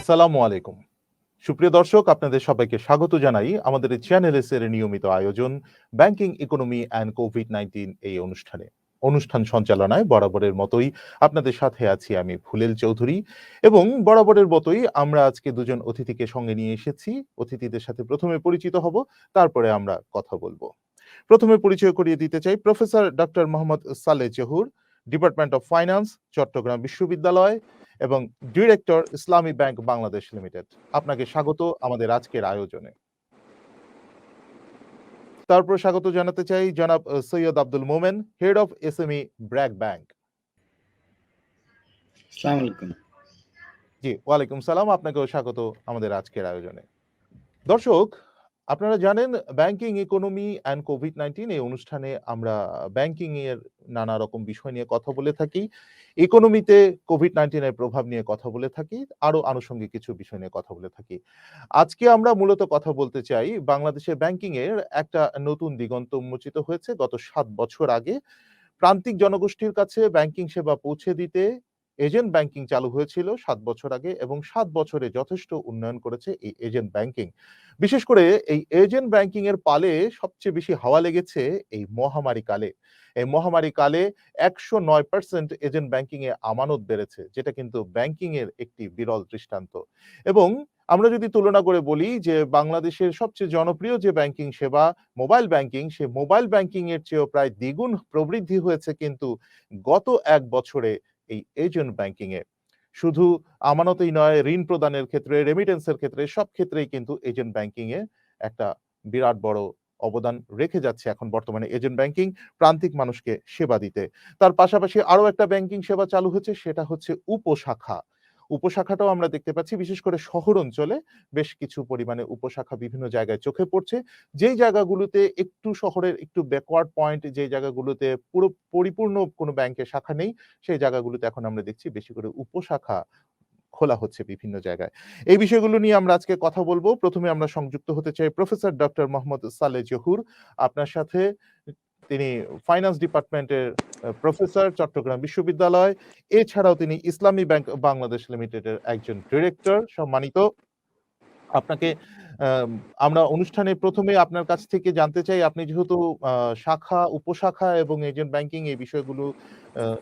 আসসালামু আলাইকুম। সুপ্রিয় দর্শক, আপনাদের সবাইকে স্বাগত জানাই আমাদের এই চ্যানেলের নিয়মিত আয়োজন ব্যাংকিং, ইকোনমি অ্যান্ড কোভিড-19 এই অনুষ্ঠানে। অনুষ্ঠান সঞ্চালনায় বরাবরের মতোই আপনাদের সাথে আছি আমি ফুলেল চৌধুরী এবং বরাবরের মতোই আমরা আজকে দুজন অতিথিকে সঙ্গে নিয়ে এসেছি। অতিথিদের সাথে প্রথমে পরিচিত হব, তারপরে আমরা কথা বলব। প্রথমে পরিচয় করিয়ে দিতে চাই professor doctor Mohammad Saleh Zahur, department of finance, Chittagong বিশ্ববিদ্যালয় এবং ডিরেক্টর ইসলামী ব্যাংক বাংলাদেশ লিমিটেড। আপনাকে স্বাগত আমাদের আজকের আয়োজনে। তারপর স্বাগত জানাতে চাই জনাব Syed Abdul Momen, head of SME BRAC bank. আসসালামু আলাইকুম। জি, ওয়ালাইকুম সালাম। আপনাকেও স্বাগত আমাদের আজকের আয়োজনে। দর্শক, আপনারা জানেন ব্যাংকিং, ইকোনমি অ্যান্ড কোভিড-19 এই অনুষ্ঠানে আমরা ব্যাংকিং এর নানা রকম বিষয় নিয়ে কথা বলে থাকি। ইকোনমিতে কোভিড-19 এর প্রভাব নিয়ে কথা বলে থাকি। আরো আনুষঙ্গিক কিছু বিষয় নিয়ে কথা বলে থাকি। আজকে আমরা মূলত কথা বলতে চাই বাংলাদেশের ব্যাংকিং এর একটা নতুন দিগন্ত উন্মোচিত হয়েছে গত ৭ বছর আগে। প্রান্তিক জনগোষ্ঠীর কাছে ব্যাংকিং সেবা পৌঁছে দিতে এজেন্ট ব্যাংকিং চালু হয়েছিল ৭ বছর আগে এবং ৭ বছরে যথেষ্ট উন্নয়ন করেছে এই এজেন্ট ব্যাংকিং। বিশেষ করে এই এজেন্ট ব্যাংকিং এর পালে সবচেয়ে বেশি হাওয়া লেগেছে এই মহামারী কালে। এই মহামারী কালে ১০৯% এজেন্ট ব্যাংকিং এ আমানত বেড়েছে, যেটা কিন্তু ব্যাংকিং এর একটি বিরল দৃষ্টান্ত। এবং আমরা যদি তুলনা করে বলি যে বাংলাদেশের সবচেয়ে জনপ্রিয় যে ব্যাংকিং সেবা মোবাইল ব্যাংকিং, সে মোবাইল ব্যাংকিং এর চেয়েও প্রায় দ্বিগুণ প্রবৃদ্ধি হয়েছে কিন্তু গত ১ বছরে এই এজেন্ট ব্যাংকিং এ। শুধু আমানতেই নয়, ঋণ প্রদানের ক্ষেত্রে, রেমিটেন্সের ক্ষেত্রে সব ক্ষেত্রেই কিন্তু এজেন্ট ব্যাংকিং এ একটা বিরাট বড় অবদান রেখে যাচ্ছে এখন বর্তমানে এজেন্ট ব্যাংকিং প্রান্তিক মানুষকে সেবা দিতে। তার পাশাপাশি আরো একটা ব্যাংকিং সেবা চালু হচ্ছে, সেটা হচ্ছে উপশাখা। উপশাখাটাও আমরা দেখতে পাচ্ছি বিশেষ করে শহর অঞ্চলে বেশ কিছু পরিমাণে উপশাখা বিভিন্ন জায়গায় চোখে পড়ছে। যেই জায়গাগুলোতে একটু শহরের একটু ব্যাকওয়ার্ড পয়েন্ট, যেই জায়গাগুলোতে পুরো পরিপূর্ণ কোনো ব্যাংকের শাখা নেই, সেই জায়গাগুলোতে এখন আমরা দেখছি বেশি করে উপশাখা খোলা হচ্ছে বিভিন্ন জায়গায়। এই বিষয়গুলো নিয়ে আমরা আজকে কথা বলবো। প্রথমে আমরা সংযুক্ত হতে চাই প্রফেসর ডক্টর মোহাম্মদ সালেহ জহুর। আপনার সাথে তিনি ফাইন্যান্স ডিপার্টমেন্টের প্রফেসর, চট্টগ্রাম বিশ্ববিদ্যালয়। এছাড়াও তিনি ইসলামী ব্যাংক বাংলাদেশ লিমিটেডের একজন ডিরেক্টর। সম্মানিত, আপনাকে আম আমরা অনুষ্ঠানে ১ম এ আপনার কাছ থেকে জানতে চাই, আপনি যেহেতু শাখা, উপশাখা এবং এজেন্ট ব্যাংকিং এই বিষয়গুলো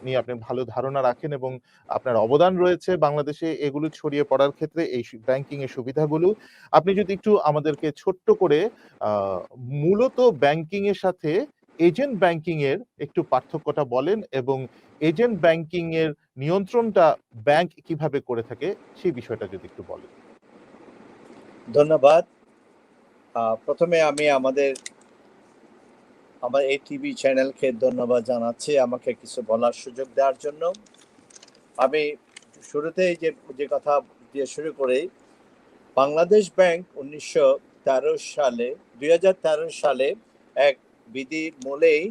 নিয়ে আপনি ভালো ধারণা রাখেন এবং আপনার অবদান রয়েছে বাংলাদেশে এগুলো ছড়িয়ে পড়ার ক্ষেত্রে এই ব্যাংকিং এর সুবিধাগুলো। আপনি যদি একটু আমাদেরকে ছোট্ট করে আ মূলত ব্যাংকিং এর সাথে এজেন্ট ব্যাংকিং এর একটু পার্থক্যটা বলেন এবং এজেন্ট ব্যাংকিং এর নিয়ন্ত্রণটা ব্যাংক কিভাবে করে থাকে সেই বিষয়টা যদি একটু বলেন। ধন্যবাদ। প্রথমে আমি আমার এই টিভি চ্যানেলকে ধন্যবাদ জানাচ্ছি আমাকে কিছু বলার সুযোগ দেওয়ার জন্য। আমি শুরুতেই যে কথা দিয়ে শুরু করি, বাংলাদেশ ব্যাংক ২০১৩ সালে এক বিধি মূলেই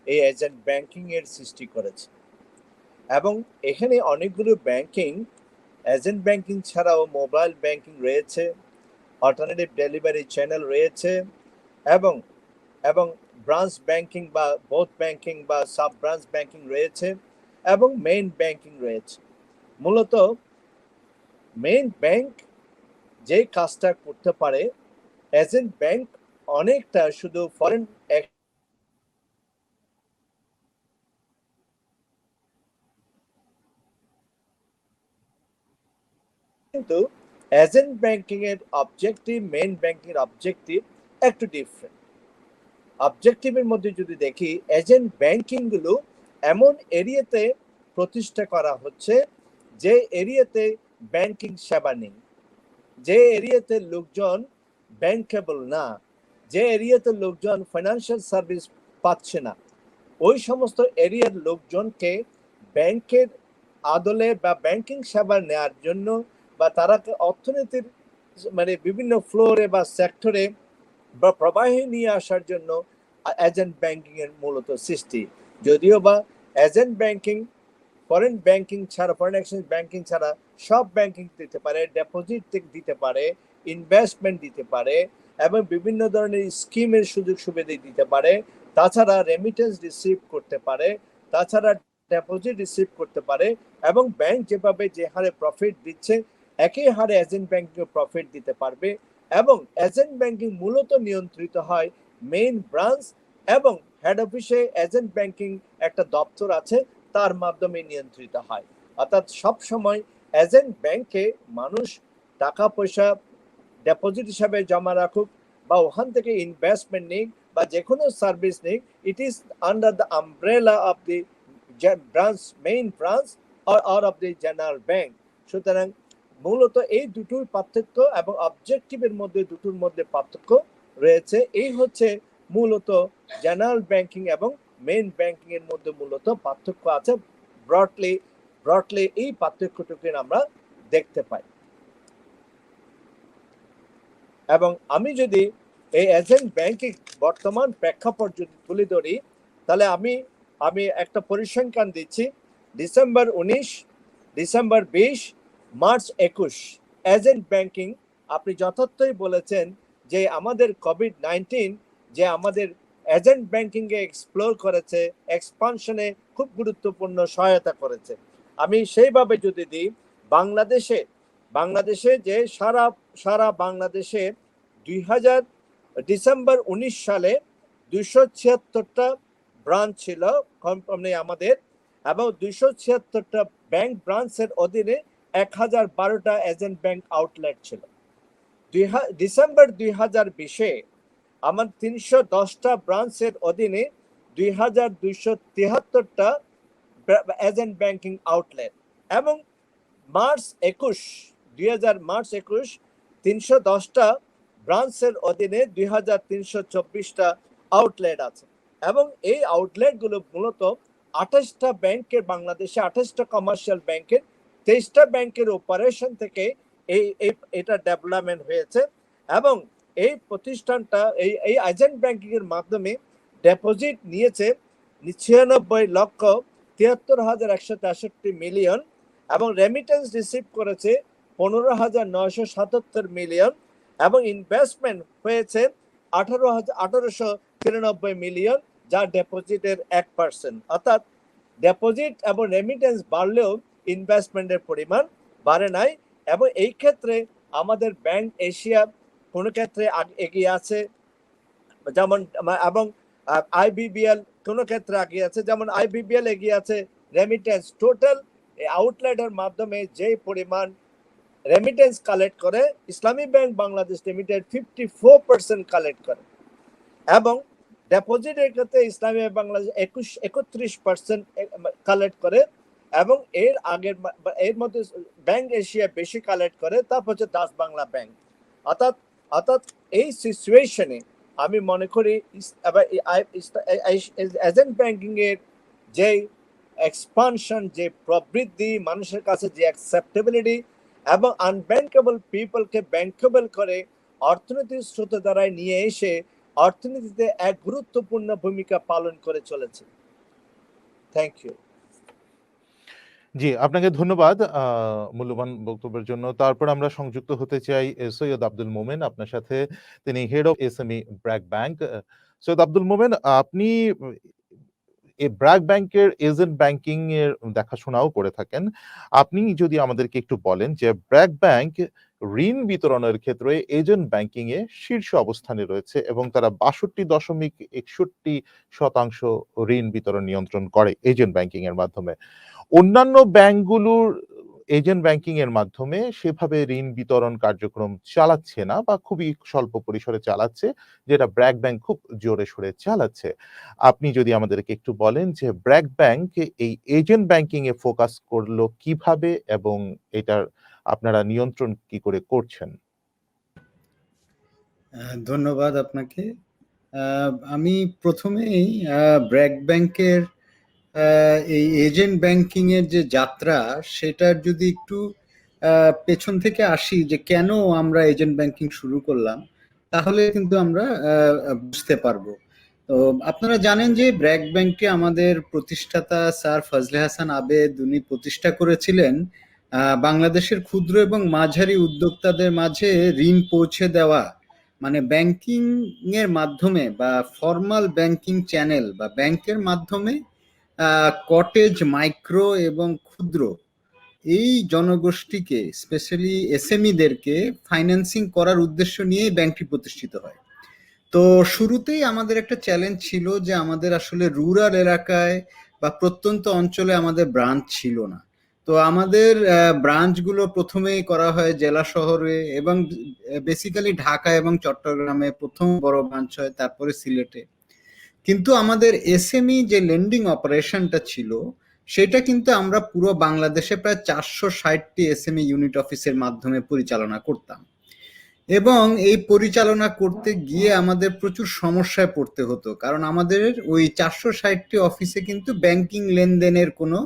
এই এজেন্ট ব্যাংকিং এর সৃষ্টি করেছে এবং এখানে অনেকগুলো ব্যাংকিং, এজেন্ট ব্যাংকিং ছাড়াও মোবাইল ব্যাংকিং রয়েছে, অল্টারনেটিভ ডেলিভারি চ্যানেল রয়েছে এবং এবং ব্রাঞ্চ ব্যাংকিং বা বোথ ব্যাংকিং বা সাব ব্রাঞ্চ ব্যাংকিং রয়েছে এবং মেইন ব্যাংকিং রয়েছে। মূলত মেইন ব্যাংক যে কাজটা করতে পারে, এজেন্ট ব্যাংক অনেকটা শুধু ফরেন কিন্তু এজেন্ট ব্যাংকিং এর অবজেক্টিভ মেইন ব্যাংকিং এর অবজেক্টিভ একটু ডিফারেন্ট। অবজেক্টিভের মধ্যে যদি দেখি, এজেন্ট ব্যাংকিং গুলো এমন এরিয়াতে প্রতিষ্ঠা করা হচ্ছে যে এরিয়াতে ব্যাংকিং সেবা নেই, যে এরিয়াতে লোকজন ব্যাংকেবল না, যে এরিয়াতে লোকজন ফাইন্যান্সিয়াল সার্ভিস পাচ্ছে না, ওই সমস্ত এরিয়ার লোকজনকে ব্যাংকের আদলে বা ব্যাংকিং সেবা নেওয়ার জন্য বা তারা অর্থনীতির বিভিন্ন ফ্লোরে বা সেক্টরে বা প্রবাহে নিয়ে আসার জন্য এজেন্ট ব্যাংকিং এর মূলত সৃষ্টি। যদিও বা এজেন্ট ব্যাংকিং ফরেন ব্যাংকিং ছাড়া, ফরেন এক্সচেঞ্জ ব্যাংকিং ছাড়া সব ব্যাংকিং দিতে পারে, ডিপোজিট দিতে পারে, ইনভেস্টমেন্ট দিতে পারে এবং বিভিন্ন ধরনের স্কিমের সুযোগ সুবিধা দিতে পারে, তাছাড়া রেমিটেন্স রিসিভ করতে পারে, তাছাড়া ডিপোজিট রিসিভ করতে পারে এবং ব্যাংক যেভাবে যে হারে প্রফিট দিচ্ছে, একই হারে এজেন্ট ব্যাংকিং প্রফিট দিতে পারবে। এবং এজেন্ট ব্যাংকিং মূলত নিয়ন্ত্রিত হয় মেইন ব্রাঞ্চ এবং হেড অফিসে এজেন্ট ব্যাংকিং একটা দপ্তর আছে, তার মাধ্যমে নিয়ন্ত্রিত হয়। অর্থাৎ সবসময় এজেন্ট ব্যাংকে মানুষ টাকা পয়সা ডিপোজিট হিসাবে জমা রাখুক বা ওখান থেকে ইনভেস্টমেন্ট নিক বা যে কোনো সার্ভিস নিক, it is under the umbrella of the branch, main branch or of the general bank. সুতরাং মূলত এই দুটোর পার্থক্য এবং অবজেক্টিভের মধ্যে দুটোর মধ্যে পার্থক্য রয়েছে। এই হচ্ছে মূলত জেনারেল ব্যাংকিং এবং মেইন ব্যাংকিং এর মধ্যে মূলত পার্থক্য আছে। ব্রডলি এই পার্থক্যটুকু আমরা দেখতে পাই। এবং আমি যদি এই এজেন্ট ব্যাংকিং বর্তমান প্রেক্ষাপট যদি তুলে ধরি, তাহলে আমি একটা পরিসংখ্যান দিচ্ছি। December 19, December 20, March 21 agent banking, আপনি যথার্থই বলেছেন যে আমাদের কোভিড-19 যে আমাদের এজেন্ট ব্যাংকিং এ এক্সপ্লোর করেছে, এক্সপানশনে খুব গুরুত্বপূর্ণ সহায়তা করেছে। আমি সেইভাবে যদি দিই, বাংলাদেশে যে সারা বাংলাদেশে ডিসেম্বর 19 সালে 276টা ব্রাঞ্চ ছিল কোম্পানি আমাদের, এবং 276টা ব্যাংক ব্রাঞ্চের অধীনে 1012টা এজেন্ট ব্যাংক আউটলেট ছিল। ডিসেম্বর 2020-এ আমার 310টা ব্রাঞ্চের অধীনে 2273টা এজেন্ট ব্যাংকিং আউটলেট, এবং মার্চ 21 310টা ব্রাঞ্চের অধীনে 2324টা আউটলেট আছে। এবং এই আউটলেটগুলো মূলত 28টা ব্যাংকের, বাংলাদেশে 28টা কমার্শিয়াল ব্যাংকের 23টা ব্যাংকের অপারেশন থেকে এটা ডেভেলপমেন্ট হয়েছে। এবং এই প্রতিষ্ঠানটা এই এজেন্ট ব্যাংকিং এর মাধ্যমে ডিপোজিট নিয়েছে 96,73,163 মিলিয়ন, এবং রেমিটেন্স রিসিভ করেছে 15,977 মিলিয়ন, এবং ইনভেস্টমেন্ট হয়েছে 18,893 মিলিয়ন, যা ডিপোজিটের 1%। অর্থাৎ ডিপোজিট এবং রেমিটেন্স বাড়লেও ইনভেস্টমেন্টের পরিমাণ বাড়ে নাই। এবং এই ক্ষেত্রে আমাদের ব্যাংক এশিয়া কোনো ক্ষেত্রে এগিয়ে আছে, যেমন, এবং আইবিবিএল কোনো ক্ষেত্রে এগিয়ে আছে, যেমন আইবিবিএল এগিয়ে আছে রেমিটেন্স টোটাল আউটলেটের মাধ্যমে যে পরিমাণ রেমিটেন্স কালেক্ট করে, ইসলামী ব্যাংক বাংলাদেশ লিমিটেড 54% কালেক্ট করে। এবং ডিপোজিটের ক্ষেত্রে ইসলামী ব্যাংক বাংলাদেশ 31% কালেক্ট করে, এবং এর মধ্যে ব্যাংক এশিয়া বেশি কালেক্ট করে, তারপর হচ্ছে দাস বাংলা ব্যাংক। অর্থাৎ এই সিচুয়েশনে আমি মনে করি এজেন্ট ব্যাংকিং এর যে এক্সপানশন, যে প্রবৃদ্ধি, মানুষের কাছে যে অ্যাকসেপ্টেবিলিটি, এবং আনব্যাংকেবল পিপলকে ব্যাংকেবল করে অর্থনৈতিক স্রোত দ্বারায় নিয়ে এসে অর্থনীতিতে এক গুরুত্বপূর্ণ ভূমিকা পালন করে চলেছে। Thank you. জি, আপনাকে ধন্যবাদ মূল্যবান বক্তব্যের জন্য। তারপর আমরা সংযুক্ত হতে চাই সৈয়দ আব্দুল মোমেন আপনার সাথে। তিনি head of SME BRAC bank. Syed Abdul Momen, আপনি এই ব্র্যাক ব্যাংকের এজেন্ট ব্যাংকিং এর দেখাশোনাও করে থাকেন। আপনি যদি আমাদেরকে একটু বলেন যে ব্র্যাক ব্যাংক ঋণ বিতরণের ক্ষেত্রে এজেন্ট ব্যাংকিং এ শীর্ষ অবস্থানে রয়েছে এবং তারা 62.61% ঋণ বিতরণ নিয়ন্ত্রণ করে এজেন্ট ব্যাংকিং এর মাধ্যমে। অন্যান্য ব্যাংকগুলোর এজেন্ট ব্যাংকিং এর মাধ্যমে সেভাবে ঋণ বিতরণ কার্যক্রম চালাচ্ছে না বা খুবই স্বল্প পরিসরে চালাচ্ছে, যেটা ব্র্যাক ব্যাংক খুব জোরে সোরে চালাচ্ছে। আপনি যদি আমাদেরকে একটু বলেন যে ব্র্যাক ব্যাংক এই এজেন্ট ব্যাংকিং এ ফোকাস করলো কিভাবে এবং এটার আপনারা নিয়ন্ত্রণ কি করে করছেন? ধন্যবাদ আপনাকে। আমি প্রথমেই ব্র্যাক ব্যাংকের এই এজেন্ট ব্যাংকিং এর যে যাত্রা, সেটার যদি একটু পেছন থেকে আসি যে কেন আমরা এজেন্ট ব্যাংকিং শুরু করলাম, তাহলে কিন্তু আমরা বুঝতে পারবো। তো আপনারা জানেন যে ব্র্যাক ব্যাংকটি আমাদের প্রতিষ্ঠাতা স্যার ফজলে হাসান আবেদ উনি প্রতিষ্ঠা করেছিলেন বাংলাদেশের ক্ষুদ্র এবং মাঝারি উদ্যোক্তাদের মাঝে ঋণ পৌঁছে দেওয়া, মানে ব্যাংকিং এর মাধ্যমে বা ফর্মাল ব্যাংকিং চ্যানেল বা ব্যাংকের মাধ্যমে কটেজ, মাইক্রো এবং ক্ষুদ্র এই জনগোষ্ঠীকে স্পেশালি এসএমইদেরকে ফাইন্যান্সিং করার উদ্দেশ্য নিয়েই ব্যাংকটি প্রতিষ্ঠিত হয়। তো শুরুতেই আমাদের একটা চ্যালেঞ্জ ছিল যে আমাদের আসলে রুরাল এলাকায় বা প্রত্যন্ত অঞ্চলে আমাদের ব্রাঞ্চ ছিল না। তো আমাদের ব্রাঞ্চগুলো প্রথমেই করা হয় জেলা শহরে এবং বেসিক্যালি ঢাকা এবং চট্টগ্রামে প্রথম বড় ব্রাঞ্চ হয়, তারপরে সিলেটে। কিন্তু আমাদের এসএমই যে লেন্ডিং অপারেশনটা ছিল সেটা কিন্তু আমরা পুরো বাংলাদেশে প্রায় 460টি এসএমই ইউনিট অফিসের মাধ্যমে পরিচালনা করতাম, এবং এই পরিচালনা করতে গিয়ে আমাদের প্রচুর সমস্যায় পড়তে হতো, কারণ আমাদের ওই 460টি অফিসে কিন্তু ব্যাংকিং লেনদেনের কোনো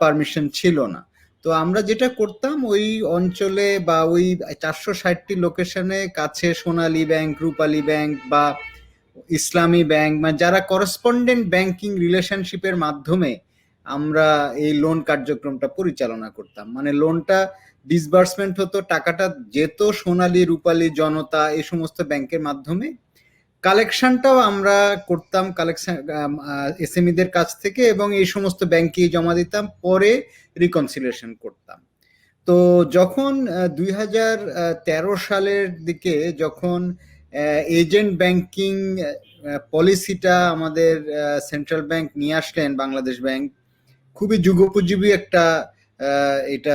পারমিশন ছিল না। তো আমরা যেটা করতাম ওই অঞ্চলে বা ওই 460টি লোকেশনে কাছে সোনালী ব্যাংক, রূপালী ব্যাংক বা ইসলামী ব্যাংক, মানে যারা করসপন্ডেন্ট ব্যাংকিং রিলেশনশিপের মাধ্যমে আমরা এই লোন কার্যক্রমটা পরিচালনা করতাম। মানে লোনটা ডিসবার্সমেন্ট হতো, টাকাটা যেত সোনালী, রূপালী, জনতা এই সমস্ত ব্যাংকের মাধ্যমে। কালেকশনটাও আমরা করতাম কালেকশন এসএমইদের কাছ থেকে, এবং এই সমস্ত ব্যাংকেই জমা দিতাম, পরে রিকনসিলিয়েশন করতাম। তো যখন 2013 সালের দিকে যখন এজেন্ট ব্যাংকিং পলিসিটা আমাদের সেন্ট্রাল ব্যাংক নিয়ে আসলেন, বাংলাদেশ ব্যাংক, খুবই যুগোপযোগী একটা এটা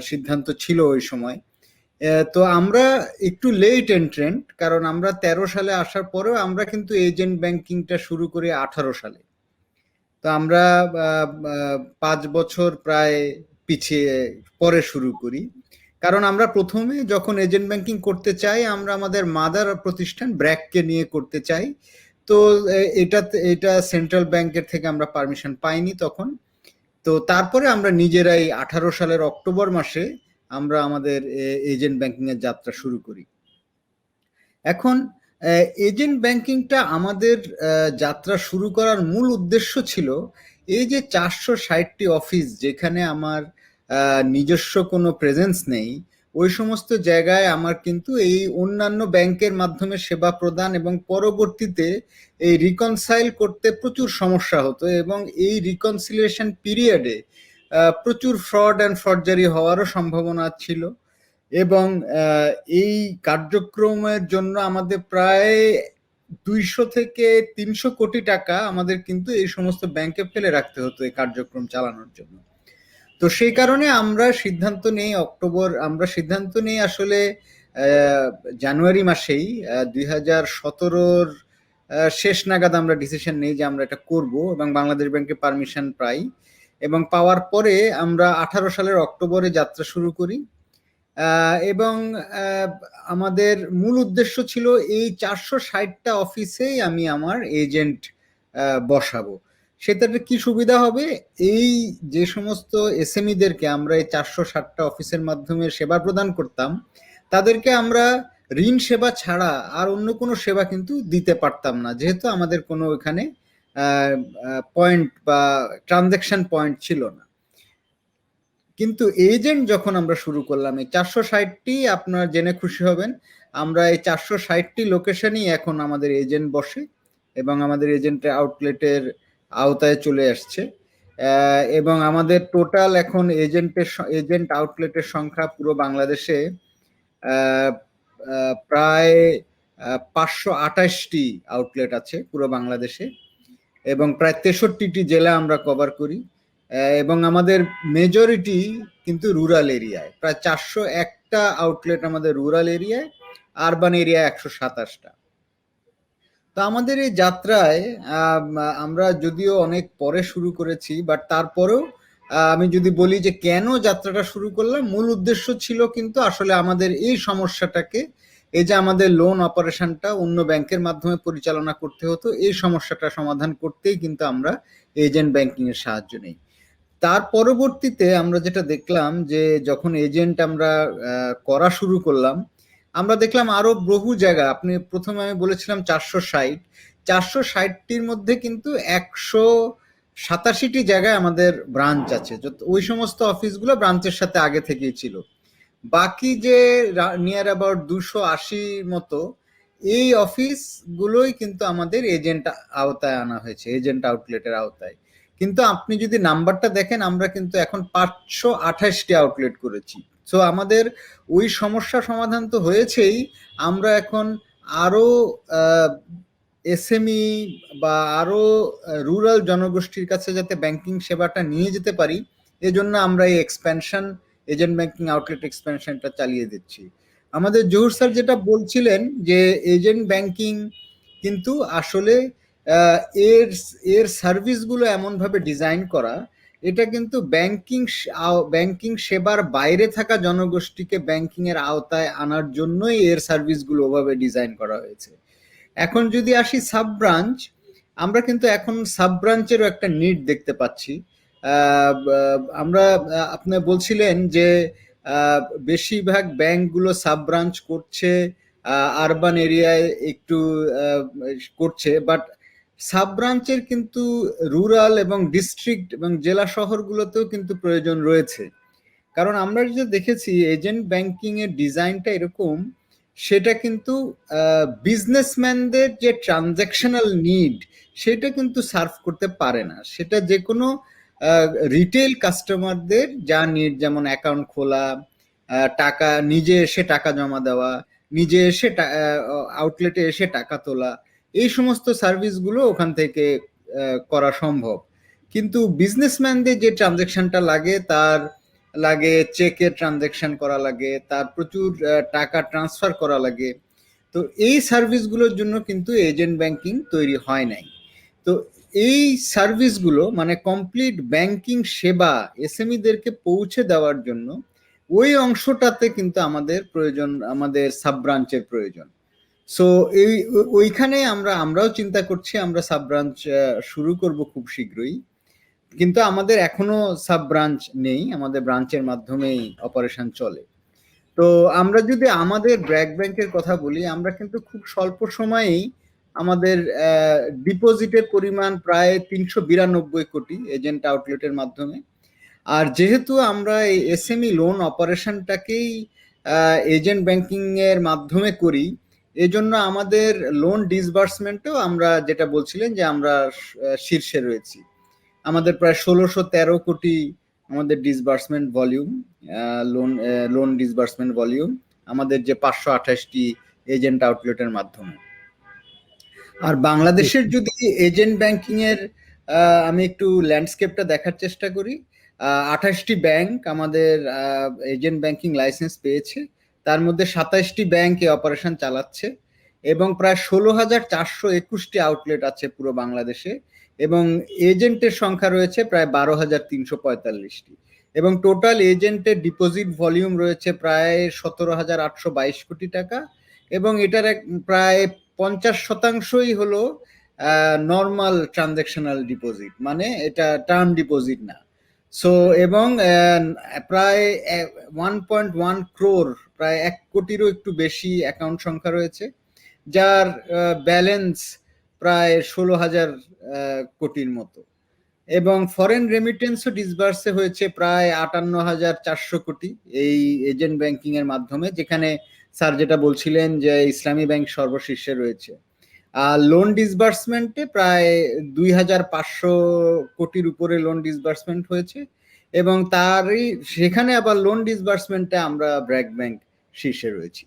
সিদ্ধান্ত ছিল ওই সময়। তো আমরা একটু লেট এন্ট্রেন্ট, কারণ আমরা 13 সালে আসার পরেও আমরা কিন্তু এজেন্ট ব্যাংকিংটা শুরু করি 18 সালে। তো আমরা 5 বছর প্রায় পিছিয়ে পরে শুরু করি, কারণ আমরা প্রথমে যখন এজেন্ট ব্যাংকিং করতে চাই আমরা আমাদের মাদার প্রতিষ্ঠান ব্র্যাককে নিয়ে করতে চাই। তো এটা সেন্ট্রাল ব্যাংকের থেকে আমরা পারমিশন পাইনি তখন। তো তারপরে আমরা নিজেরাই 18 সালের অক্টোবর মাসে আমরা আমাদের এজেন্ট ব্যাংকিং এর যাত্রা শুরু করি। এখন এজেন্ট ব্যাংকিংটা আমাদের যাত্রা শুরু করার মূল উদ্দেশ্য ছিল এই যে 460টি অফিস যেখানে আমার নিজস্ব কোনো প্রেজেন্স নেই, ওই সমস্ত জায়গায় আমার কিন্তু এই অন্যান্য ব্যাংকের মাধ্যমে সেবা প্রদান এবং পরবর্তীতে এই রিকনসাইল করতে প্রচুর সমস্যা হতো, এবং এই রিকনসিলিয়েশন পিরিয়ডে প্রচুর ফ্রড অ্যান্ড ফর্জারি হওয়ারও সম্ভাবনা ছিল। এবং এই কার্যক্রমের জন্য আমাদের প্রায় 200 থেকে 300 কোটি টাকা আমাদের কিন্তু এই সমস্ত ব্যাংকে ফেলে রাখতে হতো এই কার্যক্রম চালানোর জন্য। তো সেই কারণে আমরা সিদ্ধান্ত নেই আসলে জানুয়ারি মাসেই 2017-র শেষ নাগাদ আমরা ডিসিশন নেই যে আমরা এটা করব, এবং বাংলাদেশ ব্যাংকে পারমিশন পাই, এবং পাওয়ার পরে আমরা 18 সালের অক্টোবরে যাত্রা শুরু করি। এবং আমাদের মূল উদ্দেশ্য ছিল এই 460টা অফিসেই আমি আমার এজেন্ট বসাবো। সেটাতে কি সুবিধা হবে, এই যে সমস্ত এসএমইদেরকে আমরা এই 460টা অফিসের মাধ্যমে সেবা প্রদান করতাম, তাদেরকে আমরা ঋণ সেবা ছাড়া আর অন্য কোনো সেবা কিন্তু দিতে পারতাম না, যেহেতু আমাদের কোনো এখানে পয়েন্ট বা ট্রানজাকশন পয়েন্ট ছিল না। কিন্তু এজেন্ট যখন আমরা শুরু করলাম এই 460টি, আপনারা জেনে খুশি হবেন আমরা এই 460টি লোকেশনই এখন আমাদের এজেন্ট বসে, এবং আমাদের এজেন্টের আউটলেটের আওতায় চলে আসছে। এবং আমাদের টোটাল এখন এজেন্ট আউটলেটের সংখ্যা পুরো বাংলাদেশে প্রায় 528টি আউটলেট আছে পুরো বাংলাদেশে, এবং প্রায় 63টি জেলা আমরা কভার করি, এবং আমাদের মেজরিটি কিন্তু রুরাল এরিয়ায়, প্রায় 401টা আউটলেট আমাদের রুরাল এরিয়ায়, আরবান এরিয়া 127টা। তো আমাদের এই যাত্রায় আমরা যদিও অনেক পরে শুরু করেছি, বাট তারপরেও আমি যদি বলি যে কেন যাত্রাটা শুরু করলাম, মূল উদ্দেশ্য ছিল কিন্তু আসলে আমাদের এই সমস্যাটাকে, এই যে আমাদের লোন অপারেশনটা অন্য ব্যাংকের মাধ্যমে পরিচালনা করতে হতো, এই সমস্যাটা সমাধান করতেই কিন্তু আমরা এজেন্ট ব্যাংকিং এর সাহায্য নেই। তার পরবর্তীতে আমরা যেটা দেখলাম যে যখন এজেন্ট আমরা করা শুরু করলাম, আমরা দেখলাম আরো বহু জায়গা, আপনি প্রথমে আমি বলেছিলাম 460টির মধ্যে কিন্তু 187টি জায়গায় আমাদের ব্রাঞ্চ আছে। ওই সমস্ত অফিসগুলো ব্রাঞ্চের সাথে আগে থেকেই ছিল। বাকি যে নিয়ার অ্যাবাউট 280 মতো এই অফিসগুলোই কিন্তু আমাদের এজেন্ট আওতায় আনা হয়েছে, এজেন্ট আউটলেটের আওতায়। কিন্তু আপনি যদি নাম্বারটা দেখেন, আমরা কিন্তু এখন 528টি আউটলেট করেছি। সো আমাদের ওই সমস্যা সমাধান তো হয়েছেই, আমরা এখন আরো এসএমই বা আরো রুরাল জনগোষ্ঠীর কাছে যাতে ব্যাংকিং সেবাটা নিয়ে যেতে পারি, এজন্য আমরা এই এক্সপ্যানশন, এজেন্ট ব্যাংকিং আউটলেট এক্সপ্যানশনটা চালিয়ে দিচ্ছি। আমাদের জহুর স্যার যেটা বলছিলেন যে এজেন্ট ব্যাংকিং কিন্তু আসলে আহ, এর এর সার্ভিসগুলো এমনভাবে ডিজাইন করা, এটা কিন্তু ব্যাংকিং সেবার বাইরে থাকা জনগোষ্ঠীকে ব্যাংকিং এর আওতায় আনার জন্যই এর সার্ভিসগুলো ওভাবে ডিজাইন করা হয়েছে। এখন যদি আসি সাব ব্রাঞ্চ, আমরা কিন্তু এখন সাব ব্রাঞ্চেরও একটা নিড দেখতে পাচ্ছি। আমরা আপনি বলছিলেন যে আহ, বেশিরভাগ ব্যাংকগুলো সাব ব্রাঞ্চ করছে, আরবান এরিয়ায় একটু করছে, বাট সাব ব্রাঞ্চের কিন্তু রুরাল এবং ডিস্ট্রিক্ট এবং জেলা শহরগুলোতেও কিন্তু প্রয়োজন রয়েছে। কারণ আমরা যেটা দেখেছি এজেন্ট ব্যাংকিং এর ডিজাইনটা এরকম, সেটা কিন্তু বিজনেসম্যানদের যে ট্রানজ্যাকশনাল নিড সেটা কিন্তু সার্ভ করতে পারে না। সেটা যে কোনো রিটেল কাস্টমারদের যা নিড, যেমন অ্যাকাউন্ট খোলা, টাকা নিজে এসে টাকা জমা দেওয়া, নিজে এসে আউটলেটে এসে টাকা তোলা, এই সমস্ত সার্ভিসগুলো ওখান থেকে করা সম্ভব। কিন্তু বিজনেসম্যানদের যে ট্রানজ্যাকশনটা লাগে, তার লাগে চেকের ট্রানজ্যাকশন করা লাগে, তার প্রচুর টাকা ট্রান্সফার করা লাগে। তো এই সার্ভিসগুলোর জন্য কিন্তু এজেন্ট ব্যাংকিং তৈরি হয় নাই। তো এই সার্ভিসগুলো মানে কমপ্লিট ব্যাংকিং সেবা এসএমইদেরকে পৌঁছে দেওয়ার জন্য ওই অংশটাতে কিন্তু আমাদের প্রয়োজন, আমাদের সাব ব্রাঞ্চের প্রয়োজন। সো ওইখানে আমরাও চিন্তা করছি, আমরা সাব ব্রাঞ্চ শুরু করব খুব শীঘ্রই। কিন্তু আমাদের এখনো সাব ব্রাঞ্চ নেই, আমাদের ব্রাঞ্চের মাধ্যমেই অপারেশন চলে। তো আমরা যদি আমাদের ব্র্যাক ব্যাংকের কথা বলি, আমরা কিন্তু খুব স্বল্প সময়েই আমাদের ডিপোজিটের পরিমাণ প্রায় 392 কোটি এজেন্ট আউটলেটের মাধ্যমে। আর যেহেতু আমরা এই এসএমই লোন অপারেশনটাকেই এজেন্ট ব্যাংকিং এর মাধ্যমে করি, এজন্য আমাদের লোন ডিসবার্সমেন্টও আমরা যেটা বলছিলেন যে আমরা শীর্ষে রয়েছি। আমাদের প্রায় 1613 কোটি আমাদের disbursement volume, loan disbursement volume আমাদের যে 528টি এজেন্ট আউটলেটের মাধ্যমে। আর বাংলাদেশের যদি এজেন্ট ব্যাংকিং এর আমি একটু ল্যান্ডস্কেপটা দেখার চেষ্টা করি, 28টি ব্যাংক আমাদের এজেন্ট ব্যাংকিং লাইসেন্স পেয়েছে, তার মধ্যে 27টি ব্যাংক এই অপারেশন চালাচ্ছে, এবং প্রায় 16,421টি আউটলেট আছে পুরো বাংলাদেশে, এবং এজেন্টের সংখ্যা রয়েছে প্রায় 12,345টি, এবং টোটাল এজেন্টের ডিপোজিট ভলিউম রয়েছে প্রায় 17,822 কোটি টাকা, এবং এটার প্রায় 50%ই হলো নর্মাল ট্রানজ্যাকশনাল ডিপোজিট, মানে এটা টার্ম ডিপোজিট না। সো এবং প্রায় 1.1 ক্রোর, প্রায় 1 কোটিরও একটু বেশি অ্যাকাউন্ট সংখ্যা রয়েছে, যার ব্যালেন্স প্রায় 16,000 কোটির মতো, এবং ফরেন রেমিটেন্সও ডিসবার্সে হয়েছে প্রায় 58,400 কোটি এই এজেন্ট ব্যাংকিং এর মাধ্যমে, যেখানে স্যার যেটা বলছিলেন যে ইসলামী ব্যাংক সর্বশীর্ষে রয়েছে। আর লোন ডিসবার্সমেন্টে প্রায় 2,500 কোটির উপরে লোন ডিসবার্সমেন্ট হয়েছে, এবং তারই সেখানে আবার লোন ডিসবার্সমেন্টে আমরা ব্র্যাক ব্যাংক শীর্ষে রয়েছি।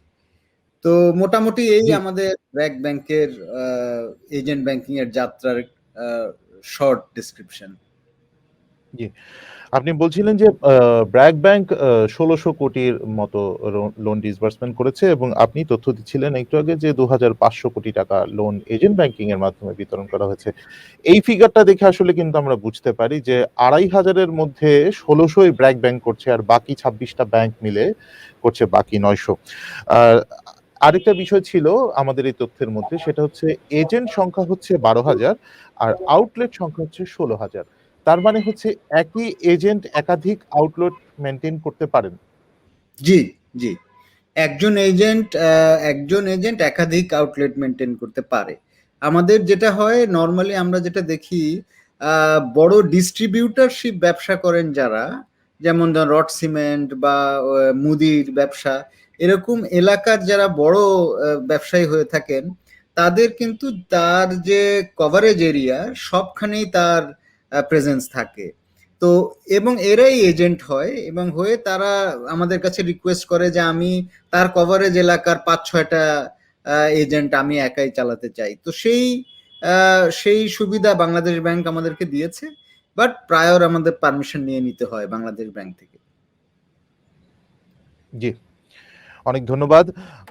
তো মোটামুটি এই আমাদের ব্র্যাক ব্যাংকের এজেন্ট ব্যাংকিং এর যাত্রার শর্ট ডেসক্রিপশন। জি, আপনি বলছিলেন যে ব্র্যাক ব্যাংক 1600 কোটির মতো লোন ডিসবার্সমেন্ট করেছে, এবং আপনি তথ্য দিচ্ছিলেন একটু আগে যে 2,500 কোটি টাকা লোন এজেন্ট ব্যাংকিং এর মাধ্যমে বিতরণ করা হয়েছে। এই ফিগারটা দেখে আসলে কিন্তু আমরা বুঝতে পারি যে 2,500-এর মধ্যে 1600ই ব্র্যাক ব্যাংক করছে, আর বাকি 26টা ব্যাংক মিলে করছে বাকি 900। আরেকটা বিষয় ছিল আমাদের এই তথ্যের মধ্যে, সেটা হচ্ছে এজেন্ট সংখ্যা হচ্ছে 12,000 আর আউটলেট সংখ্যা হচ্ছে 16,000। তার মানে হচ্ছে একই এজেন্ট একাধিক আউটলেট মেনটেন করতে পারেন? জি জি, একজন এজেন্ট একাধিক আউটলেট মেনটেন করতে পারে। আমাদের যেটা হয় নর্মালি, আমরা যেটা দেখি বড় ডিস্ট্রিবিউটরশিপ ব্যবসা করেন যারা, যেমন রড সিমেন্ট বা মুদির ব্যবসা, এরকম এলাকার যারা বড় ব্যবসায়ী হয়ে থাকেন, তাদের কিন্তু তার যে কভারেজ এরিয়া সবখানেই তার প্রেজেন্স থাকে। তো এবং এরাই এজেন্ট হয় এবং হয়ে তারা আমাদের কাছে রিকোয়েস্ট করে যে আমি তার কভারেজ এলাকার ৫-৬টা এজেন্ট আমি একাই চালাতে চাই। তো সেই সুবিধা বাংলাদেশ ব্যাংক আমাদেরকে দিয়েছে, বাট প্রায়র আমাদের পারমিশন নিয়ে নিতে হয় বাংলাদেশ ব্যাংক থেকে। জি, অনেক ধন্যবাদ।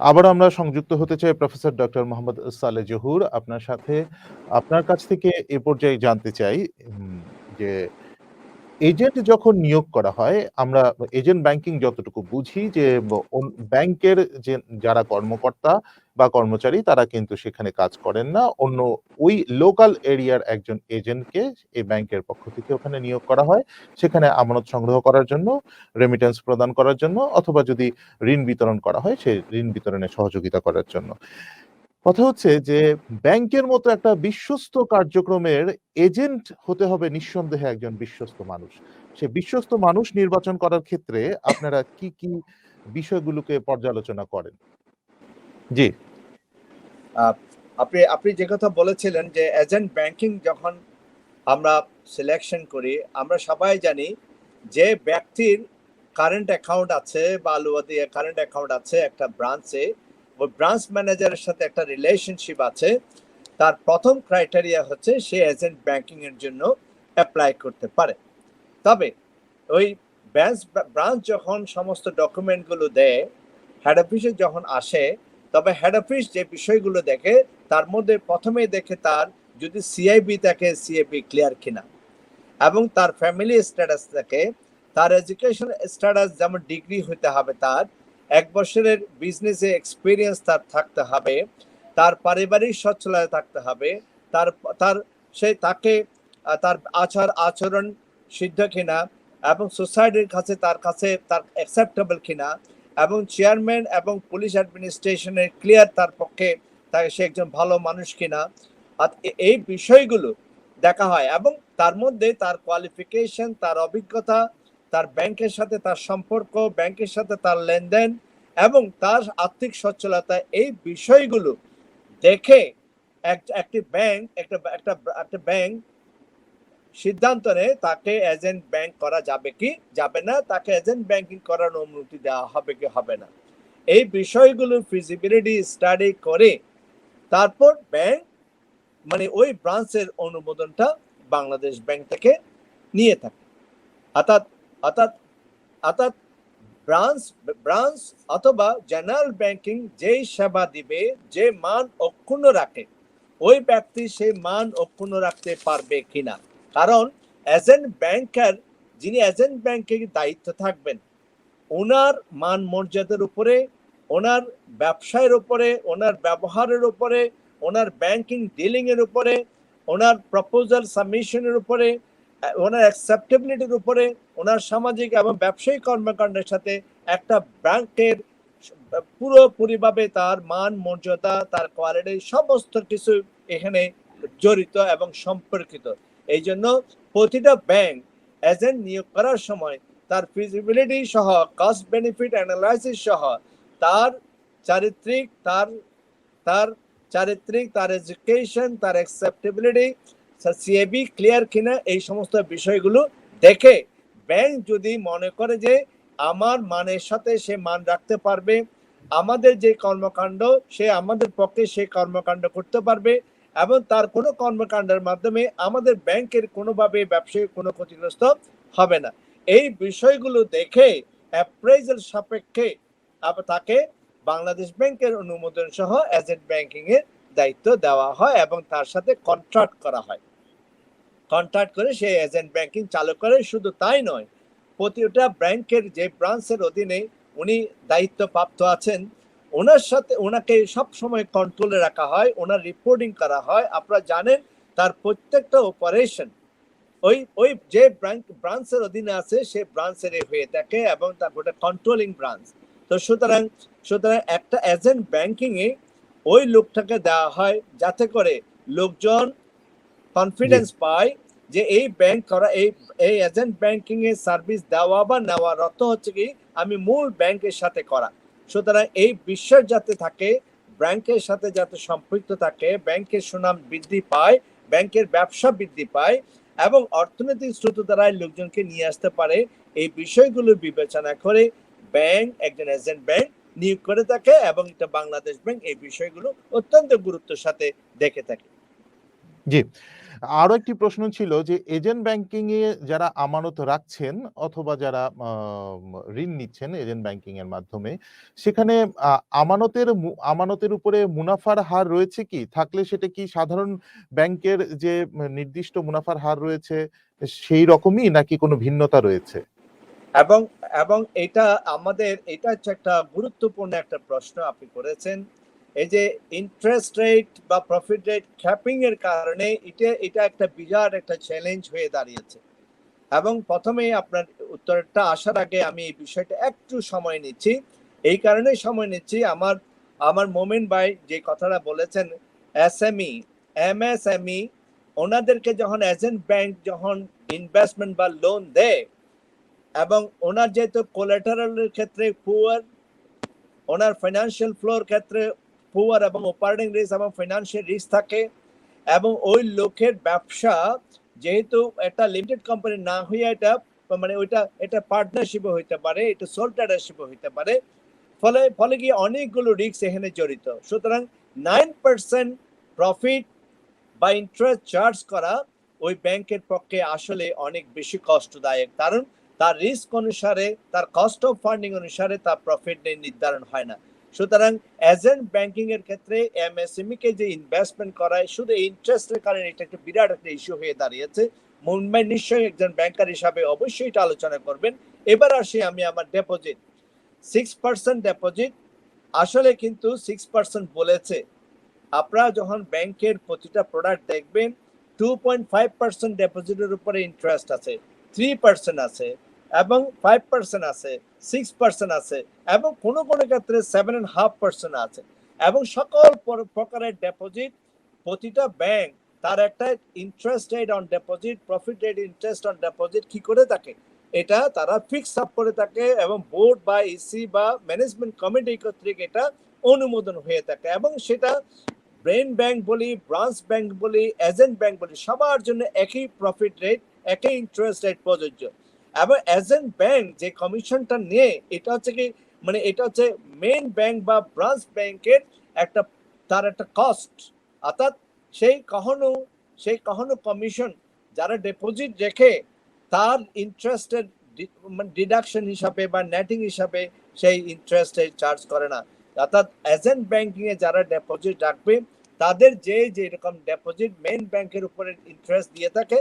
আবার আমরা সংযুক্ত হতে চাই প্রফেসর ডক্টর মোহাম্মদ সালেহ জহুর আপনার সাথে। আপনার কাছ থেকে এ পর্যায়ে জানতে চাই যে এজেন্ট যখন নিয়োগ করা হয়, আমরা এজেন্ট ব্যাংকিং যতটুকু বুঝি যে ব্যাংকের যে যারা কর্মকর্তা বা কর্মচারী তারা কিন্তু সেখানে কাজ করেন না। অন্য ওই লোকাল এরিয়ার একজন এজেন্টকে এই ব্যাংকের পক্ষ থেকে ওখানে নিয়োগ করা হয়। সেখানে আমানত সংগ্রহ করার জন্য, রেমিটেন্স প্রদান করার জন্য অথবা যদি ঋণ বিতরণ করা হয়, সেই ঋণ বিতরণে সহযোগিতা করার জন্য। কথা হচ্ছে যে ব্যাংকের মতো একটা বিশ্বস্ত কার্যক্রমের এজেন্ট হতে হবে নিঃসন্দেহে একজন বিশ্বস্ত মানুষ। সে বিশ্বস্ত মানুষ নির্বাচন করার ক্ষেত্রে আপনারা কি, কি বিষয়গুলোকে পর্যালোচনা করেন? জি। আপনি আপনি যে কথা বলেছিলেন যে এজেন্ট ব্যাংকিং যখন আমরা সিলেকশন করি, আমরা সবাই জানি যে ব্যক্তির কারেন্ট অ্যাকাউন্ট আছে বা আলুয়াদি কারেন্ট অ্যাকাউন্ট আছে একটা ব্রাঞ্চে, ওই ব্রাঞ্চ ম্যানেজারের সাথে একটা রিলেশনশিপ আছে, তার প্রথম ক্রাইটেরিয়া হচ্ছে সে এজেন্ট ব্যাংকিং এর জন্য অ্যাপ্লাই করতে পারে। তবে ওই ব্রাঞ্চ যখন সমস্ত ডকুমেন্টগুলো দেয়, হেড অফিসে যখন আসে, তবে হেড অফিস যে বিষয়গুলো দেখে তার মধ্যে প্রথমেই দেখে তার যদি সিআইবি থাকে সিআইবি ক্লিয়ার কিনা, এবং তার ফ্যামিলি স্ট্যাটাস থাকে, তার এডুকেশন স্ট্যাটাস যেমন ডিগ্রি হতে হবে, তার 1 বছরের বিজনেসে এক্সপিরিয়েন্স তার থাকতে হবে, তার পারিবারিক সচ্ছলতা থাকতে হবে, তার তার সে তাকে তার আচরণ সিদ্ধ কিনা এবং সোসাইটির কাছে তার অ্যাকসেপ্টেবল কিনা, এবং চেয়ারম্যান এবং পুলিশ অ্যাডমিনিস্ট্রেশনের ক্লিয়ার তার পক্ষে তাকে সে একজন ভালো মানুষ কিনা, এই বিষয়গুলো দেখা হয়। এবং তার মধ্যে তার কোয়ালিফিকেশন, তার অভিজ্ঞতা, তার ব্যাংকের সাথে তার সম্পর্ক, ব্যাংকের সাথে তার লেনদেন এবং তার আর্থিক সচ্ছলতা, এই বিষয়গুলো দেখে একটি ব্যাংক একটা ব্যাংক সিদ্ধান্ত নেয় তাকে এজেন্ট ব্যাংক করা যাবে কি যাবে না, তাকে এজেন্ট ব্যাংকিং করার অনুমতি দেওয়া হবে কি হবে না। এই বিষয়গুলো ফিজিবিলিটি স্টাডি করে তারপর ব্যাংক মানে ওই ব্রাঞ্চের অনুমোদনটা বাংলাদেশ ব্যাংক থেকে নিয়ে থাকে। অর্থাৎ অর্থাৎ অর্থাৎ ব্রাঞ্চ অথবা জেনারেল ব্যাংকিং যেই সেবা দিবে, যে মান অক্ষুণ্ণ রাখে, ওই ব্যক্তি সেই মান অক্ষুণ্ণ রাখতে পারবে কিনা। কারণ এজেন্ট ব্যাংকার, যিনি এজেন্ট ব্যাংকের দায়িত্ব থাকবেন, ওনার মান মর্যাদার উপরে, ওনার ব্যবসায়ের উপরে, ওনার ব্যবহারের উপরে, ওনার ব্যাংকিং ডিলিং এর উপরে, ওনার প্রপোজাল সাবমিশনের উপরে, ওনার অ্যাকসেপ্টেবিলিটির উপরে, ওনার সামাজিক এবং ব্যবসায়িক কর্মকাণ্ডের সাথে একটা ব্যাংকের পুরোপুরিভাবে তার মান মর্যাদা, তার কোয়ালিটি সমস্ত কিছু এখানে জড়িত এবং সম্পর্কিত। এই জন্য প্রতিটা ব্যাংক এজেন্ট নিয়োগ করার সময় তার ফিজিবিলিটি সহ, কস্ট বেনিফিট অ্যানালাইসিস সহ, তার চারিত্রিক, তার এডুকেশন, তার অ্যাকসেপ্টেবিলিটি, সিএবি ক্লিয়ার কিনা, এই সমস্ত বিষয়গুলো দেখে ব্যাংক যদি মনে করে যে আমার মানের সাথে সে মান রাখতে পারবে, আমাদের যে কর্মকাণ্ড সে আমাদের পক্ষে সে কর্মকাণ্ড করতে পারবে এবং তার কোনো কর্মকাণ্ডের মাধ্যমে আমাদের ব্যাংকের কোনোভাবে ব্যবসায়িক কোনো ক্ষতিগ্রস্ত হবে না, এই বিষয়গুলো দেখে অ্যাপ্রাইজাল সাপেক্ষে তাকে বাংলাদেশ ব্যাংকের অনুমোদন সহ এজেন্ট ব্যাংকিং এর দায়িত্ব দেওয়া হয় এবং তার সাথে কন্ট্রাক্ট করা হয়। কন্ট্রাক্ট করে সে এজেন্ট ব্যাংকিং চালু করে। শুধু তাই নয়, প্রতিটা ব্যাংকের যে ব্রাঞ্চের অধীনে উনি দায়িত্বপ্রাপ্ত আছেন, ওনাকে সবসময় কন্ট্রোলে রাখা হয়, ওনার রিপোর্টিং করা হয়। আপনারা জানেন তার প্রত্যেকটা অপারেশন ওই যে ব্রাঞ্চের অধীনে আছে সে ব্রাঞ্চের হয়ে থাকে এবং তার গোটা কন্ট্রোলিং ব্রাঞ্চ। তো সুতরাং একটা এজেন্ট ব্যাংকিং এ ওই লোকটাকে দেওয়া হয় যাতে করে লোকজন কনফিডেন্স পায় যে এই ব্যাংক করা, এই এজেন্ট ব্যাংকিং এর সার্ভিস দেওয়া বা নেওয়ার অর্থ হচ্ছে কি আমি মূল ব্যাংকের সাথে করা। সুতরাং এই বিশ্বাস যাতে থাকে, ব্যাংকের সাথে যাতে সম্পৃক্ত থাকে, ব্যাংকের সুনাম বৃদ্ধি পায়, ব্যাংকের ব্যবসা বৃদ্ধি পায় এবং অর্থনৈতিক স্রোত দ্বারাই লোকজনকে নিয়ে আসতে পারে, এই বিষয়গুলো বিবেচনা করে ব্যাংক একজন এজেন্ট ব্যাংক নিয়োগ করে থাকে, এবং এটা বাংলাদেশ ব্যাংক এই বিষয়গুলো অত্যন্ত গুরুত্বের সাথে দেখে থাকে। জি। আরো একটি প্রশ্ন ছিল যে এজেন্ট ব্যাংকিং এ যারা আমানত রাখছেন অথবা যারা ঋণ নিচ্ছেন এজেন্ট ব্যাংকিং এর মাধ্যমে, সেখানে আ আমানতের উপরে মুনাফার হার রয়েছে কি? থাকলে সেটা কি সাধারণ ব্যাংকের যে নির্দিষ্ট মুনাফার হার রয়েছে সেই রকমই নাকি কোনো ভিন্নতা রয়েছে? এবং এবং এটা এটা হচ্ছে একটা গুরুত্বপূর্ণ একটা প্রশ্ন আপনি করেছেন। এই যে ইন্টারেস্ট রেট বা প্রফিট রেট ক্যাপিং এর কারণে এটা একটা বিরাট একটা চ্যালেঞ্জ হয়ে দাঁড়িয়েছে। এবং প্রথমেই আপনার উত্তরটা আসার আগে আমি এই বিষয়টা একটু সময় নিচ্ছি। এই কারণে সময় নিচ্ছি, আমার মোমেন ভাই যে কথাটা বলেছেন, এসএমই, এমএসএমই, ওনাদেরকে যখন এজেন্ট ব্যাংক যখন ইনভেস্টমেন্ট বা লোন দেয়, এবং ওনার যেহেতু কোলাটারালের ক্ষেত্রে পুয়ার, ওনার ফাইন্যান্সিয়াল ফ্লোর ক্ষেত্রে পুয়ার এবং অপারেটিং রিস্ক এবং ফাইন্যান্সিয়াল রিস্ক থাকে, এবং ওই লোকের ব্যবসা যেহেতু একটা লিমিটেড কোম্পানি না হইয়া এটা মানে এটা পার্টনারশিপে হইতে পারে, এটা সোল ট্রেডারশিপে হইতে পারে, ফলে গিয়ে অনেকগুলো রিস্ক এখানে জড়িত। সুতরাং 9% প্রফিট বা ইন্টারেস্ট চার্জ করা ওই ব্যাংকের পক্ষে আসলে অনেক বেশি কষ্টদায়ক, কারণ তার রিস্ক অনুসারে, তার কস্ট অফ ফান্ডিং অনুসারে তার প্রফিট নির্ধারণ হয় না। সুতরাং এজেন্ট ব্যাংকিং এর ক্ষেত্রে এমএসএমই কে যে ইনভেস্টমেন্ট করায় শুধু ইন্টারেস্টের কারণে এটা একটা বিরাট একটা ইস্যু হয়ে দাঁড়িয়েছে। মুম্বাই নিশ্চয়ই একজন ব্যাংকার হিসাবে অবশ্যই এটা আলোচনা করবেন। এবার আসি আমি আমার ডিপোজিট, 6% ডিপোজিট, আসলে কিন্তু 6% বলেছে। আপনারা যখন ব্যাংকের প্রতিটা প্রোডাক্ট দেখবেন, 2.5% ডিপোজিটের উপরে ইন্টারেস্ট আছে, 3% আছে, এবং 5% আছে, 6% আছে, এবং কোনো কোনো ক্ষেত্রে 7.5% আছে। এবং সকল প্রকারের ডিপোজিট, প্রতিটা ব্যাংক তার একটা interest rate on deposit, profit rate, interest on deposit কি করে থাকে, এটা তারা ফিক্স আপ করে থাকে, এবং বোর্ড বা ইসি বা ম্যানেজমেন্ট কমিটি কর্তৃক এটা অনুমোদন হয়ে থাকে, এবং সেটা ব্রেন ব্যাংক বলি, ব্রাঞ্চ ব্যাংক বলি, এজেন্ট ব্যাংক বলি, সবার জন্য একই প্রফিট রেট, একই ইন্টারেস্ট রেট প্রযোজ্য। এবং এজেন্ট ব্যাংক যে কমিশনটা নিয়ে, এটা হচ্ছে কি, মানে এটা হচ্ছে মেইন ব্যাংক বা ব্রাঞ্চ ব্যাংকের একটা, তার একটা কস্ট, অর্থাৎ সেই কখনো কমিশন যারা ডিপোজিট রেখে তার ইন্টারেস্টের ডিডাকশন হিসাবে বা নেটিং হিসাবে সেই ইন্টারেস্ট চার্জ করে না। অর্থাৎ এজেন্ট ব্যাংকিং এ যারা ডিপোজিট রাখবে তাদের যে রকম ডিপোজিট মেইন ব্যাংকের উপরে ইন্টারেস্ট দিয়ে থাকে,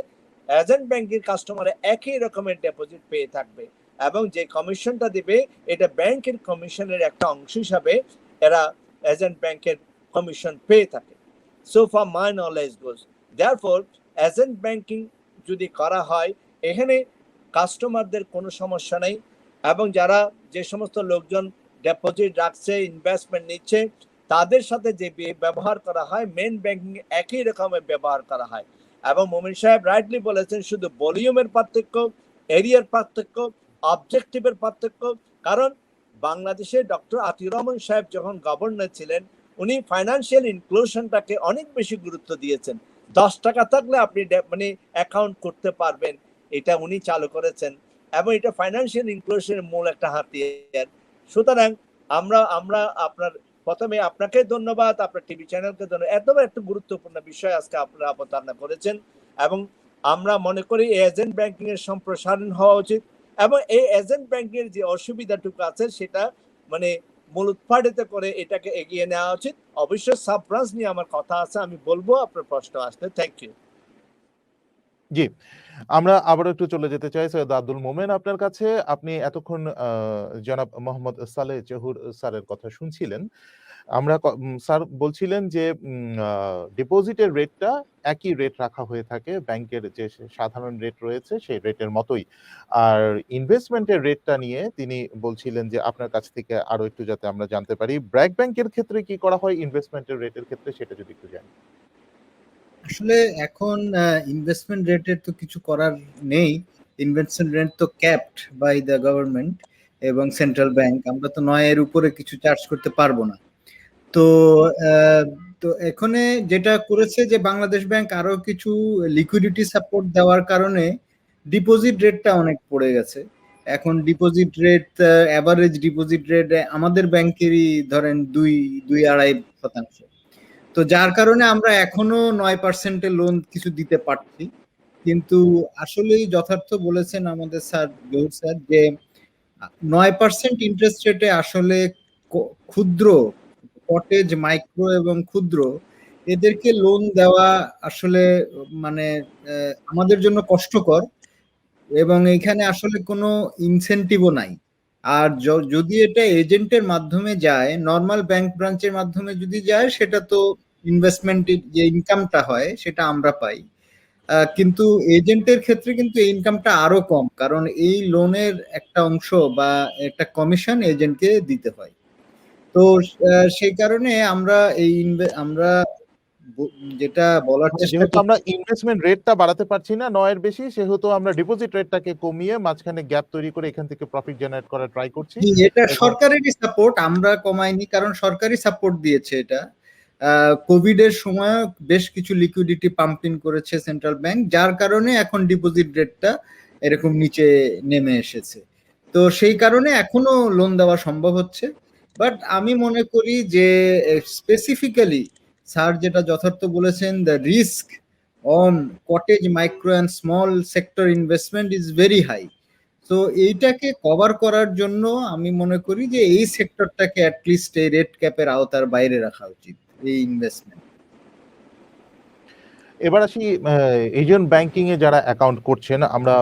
এজেন্ট ব্যাংকের কাস্টমার একই রকমের ডিপোজিট পেয়ে থাকবে, এবং যে কমিশনটা দিবে এটা ব্যাংকের কমিশনের একটা অংশ হিসাবে এরা এজেন্ট ব্যাংকের কমিশন পেয়ে থাকে। So for my knowledge goes, therefore agent banking যদি করা হয়, এখানে কাস্টমারদের কোনো সমস্যা নেই, এবং যারা যে সমস্ত লোকজন ডিপোজিট রাখছে, ইনভেস্টমেন্ট নিচ্ছে, তাদের সাথে যে ব্যবহার করা হয় মেন ব্যাংকিং একই রকমের ব্যবহার করা হয়। এবং মোমিন সাহেব রাইটলি বলেছেন, শুধু ভলিউমের পার্থক্য, এরিয়ার পার্থক্য, অবজেক্টিভের পার্থক্য। কারণ বাংলাদেশে ডক্টর আতিউর রহমান সাহেব যখন গভর্নর ছিলেন, উনি ফাইন্যান্সিয়াল ইনক্লুশনটাকে অনেক বেশি গুরুত্ব দিয়েছেন। 10 টাকা থাকলে আপনি মানে অ্যাকাউন্ট করতে পারবেন, এটা উনি চালু করেছেন, এবং এটা ফাইন্যান্সিয়াল ইনক্লুশনের মূল একটা হাতিয়ার। সুতরাং আমরা আমরা আপনার প্রথমে আপনাকে ধন্যবাদ, আপনার টিভি চ্যানেলকে ধন্যবাদ, এত একটা গুরুত্বপূর্ণ বিষয় আজকে আপনারা অবতারণা করেছেন, এবং আমরা মনে করি এজেন্ট ব্যাংকিং এর সম্প্রসারণ হওয়া উচিত, এবং এই এজেন্ট ব্যাংকিং এর যে অসুবিধাটুকু আছে সেটা মানে মূলোৎপাটিত করে এটাকে এগিয়ে নেওয়া উচিত। অবশ্যই সাব ব্রাঞ্চ নিয়ে আমার কথা আছে, আমি বলবো আপনার প্রশ্ন আসলে। Thank you. জি। আমরা আবারও একটু চলে যেতে চাই সৈয়দ আব্দুল মোমেন আপনার কাছে। আপনি এতক্ষণ জনাব মোহাম্মদ সালেহ জহুর স্যারের কথা শুনছিলেন। স্যার বলছিলেন যে ডিপোজিটের রেটটা একই রেট রাখা হয়ে থাকে ব্যাংকের যে সাধারণ রেট রয়েছে সেই রেটের মতোই। আর ইনভেস্টমেন্টের রেটটা নিয়ে তিনি বলছিলেন যে আপনার কাছ থেকে আরো একটু যাতে আমরা জানতে পারি। ব্র্যাক ব্যাংকের ক্ষেত্রে কি করা হয় ইনভেস্টমেন্টের রেটের ক্ষেত্রে সেটা যদি একটু জানি। আসলে এখন ইনভেস্টমেন্ট রেটের তো কিছু করার নেই। ইনভেস্টমেন্ট রেট তো ক্যাপড বাই দ্য গভর্নমেন্ট এবং সেন্ট্রাল ব্যাংক। আমরা তো 9 এর উপরে কিছু চার্জ করতে পারবো না। তো আহ, তো এখানে যেটা করেছে যে বাংলাদেশ ব্যাংক আরো কিছু লিকুইডিটি সাপোর্ট দেওয়ার কারণে ডিপোজিট রেটটা অনেক পড়ে গেছে। এখন deposit rate, average deposit rate আমাদের ব্যাংকেরই ধরেন 2-2.5%। তো যার কারণে আমরা এখনো 9%-এর লোন কিছু দিতে পারছি। কিন্তু আসলেই যথার্থ বলেছেন আমাদের স্যার, জহুর স্যার, যে 9% ইন্টারেস্ট রেটে আসলে ক্ষুদ্র কটেজ, মাইক্রো এবং ক্ষুদ্র এদেরকে লোন দেওয়া আসলে মানে আমাদের জন্য কষ্টকর, এবং এখানে আসলে কোনো ইনসেনটিভও নাই। আর যদি এটা এজেন্টের মাধ্যমে যায়, নর্মাল ব্যাংক ব্রাঞ্চের মাধ্যমে যদি যায়, সেটা তো ইনভেস্টমেন্টের যে ইনকামটা হয় সেটা আমরা পাই। কিন্তু এজেন্টের ক্ষেত্রে কিন্তু এই ইনকামটা আরো কম, কারণ এই লোনের একটা অংশ বা একটা কমিশন এজেন্টকে দিতে হয়। তো সেই কারণে আমরা আমরা যেটা বলার মানে চেষ্টা যেহেতু করছি, আমরা ইনভেস্টমেন্ট রেটটা বাড়াতে পারছি না ৯ এর বেশি, সেহেতু আমরা ডিপোজিট রেটটাকে কমিয়ে মাঝখানে গ্যাপ তৈরি করে এখান থেকে প্রফিট জেনারেট করার ট্রাই করছি এটা এবং সরকারেরই সাপোর্ট, আমরা কমাইনি, কারণ সরকারি সাপোর্ট দিয়েছে এটা। কোভিড এর সময় বেশ কিছু লিকুইডিটি পাম্পিং করেছে সেন্ট্রাল ব্যাংক, যার কারণে এখন ডিপোজিট রেটটা এরকম নিচে নেমে এসেছে। তো সেই কারণে এখনো লোন দেওয়া সম্ভব হচ্ছে। বাট আমি মনে করি যে স্পেসিফিক্যালি স্যার যেটা যথার্থ বলেছেন, the risk on cottage, micro and small sector investment is very high. তো এইটাকে কভার করার জন্য আমি মনে করি যে এই সেক্টরটাকে অ্যাটলিস্ট এই রেড ক্যাপের আওতার বাইরে রাখা উচিত, এই ইনভেস্টমেন্ট। এবার আসি এজেন্ট ব্যাংকিং এ যারা অ্যাকাউন্ট করছেন, আমরা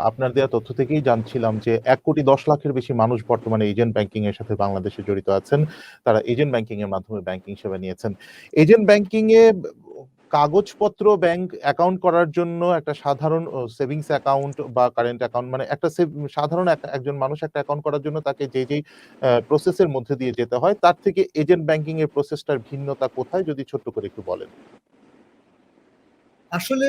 আপনার দেওয়া তথ্য থেকেই জানছিলাম যে ১,১০,০০,০০০ বেশি মানুষ বর্তমানে এজেন্ট ব্যাংকিং এর সাথে বাংলাদেশে জড়িত আছেন। তারা এজেন্ট ব্যাংকিং এর মাধ্যমে ব্যাংকিং সেবা নিয়েছেন। এজেন্ট ব্যাংকিং এ কাগজপত্র ব্যাংক অ্যাকাউন্ট করার জন্য একটা সাধারণ সেভিংস অ্যাকাউন্ট বা কারেন্ট অ্যাকাউন্ট মানে একটা সাধারণ একজন মানুষ একটা অ্যাকাউন্ট করার জন্য তাকে যেই প্রসেসের মধ্যে দিয়ে যেতে হয়, তার থেকে এজেন্ট ব্যাংকিং এর প্রসেসটার ভিন্নতা কোথায় যদি ছোট্ট করে একটু বলেন? আসলে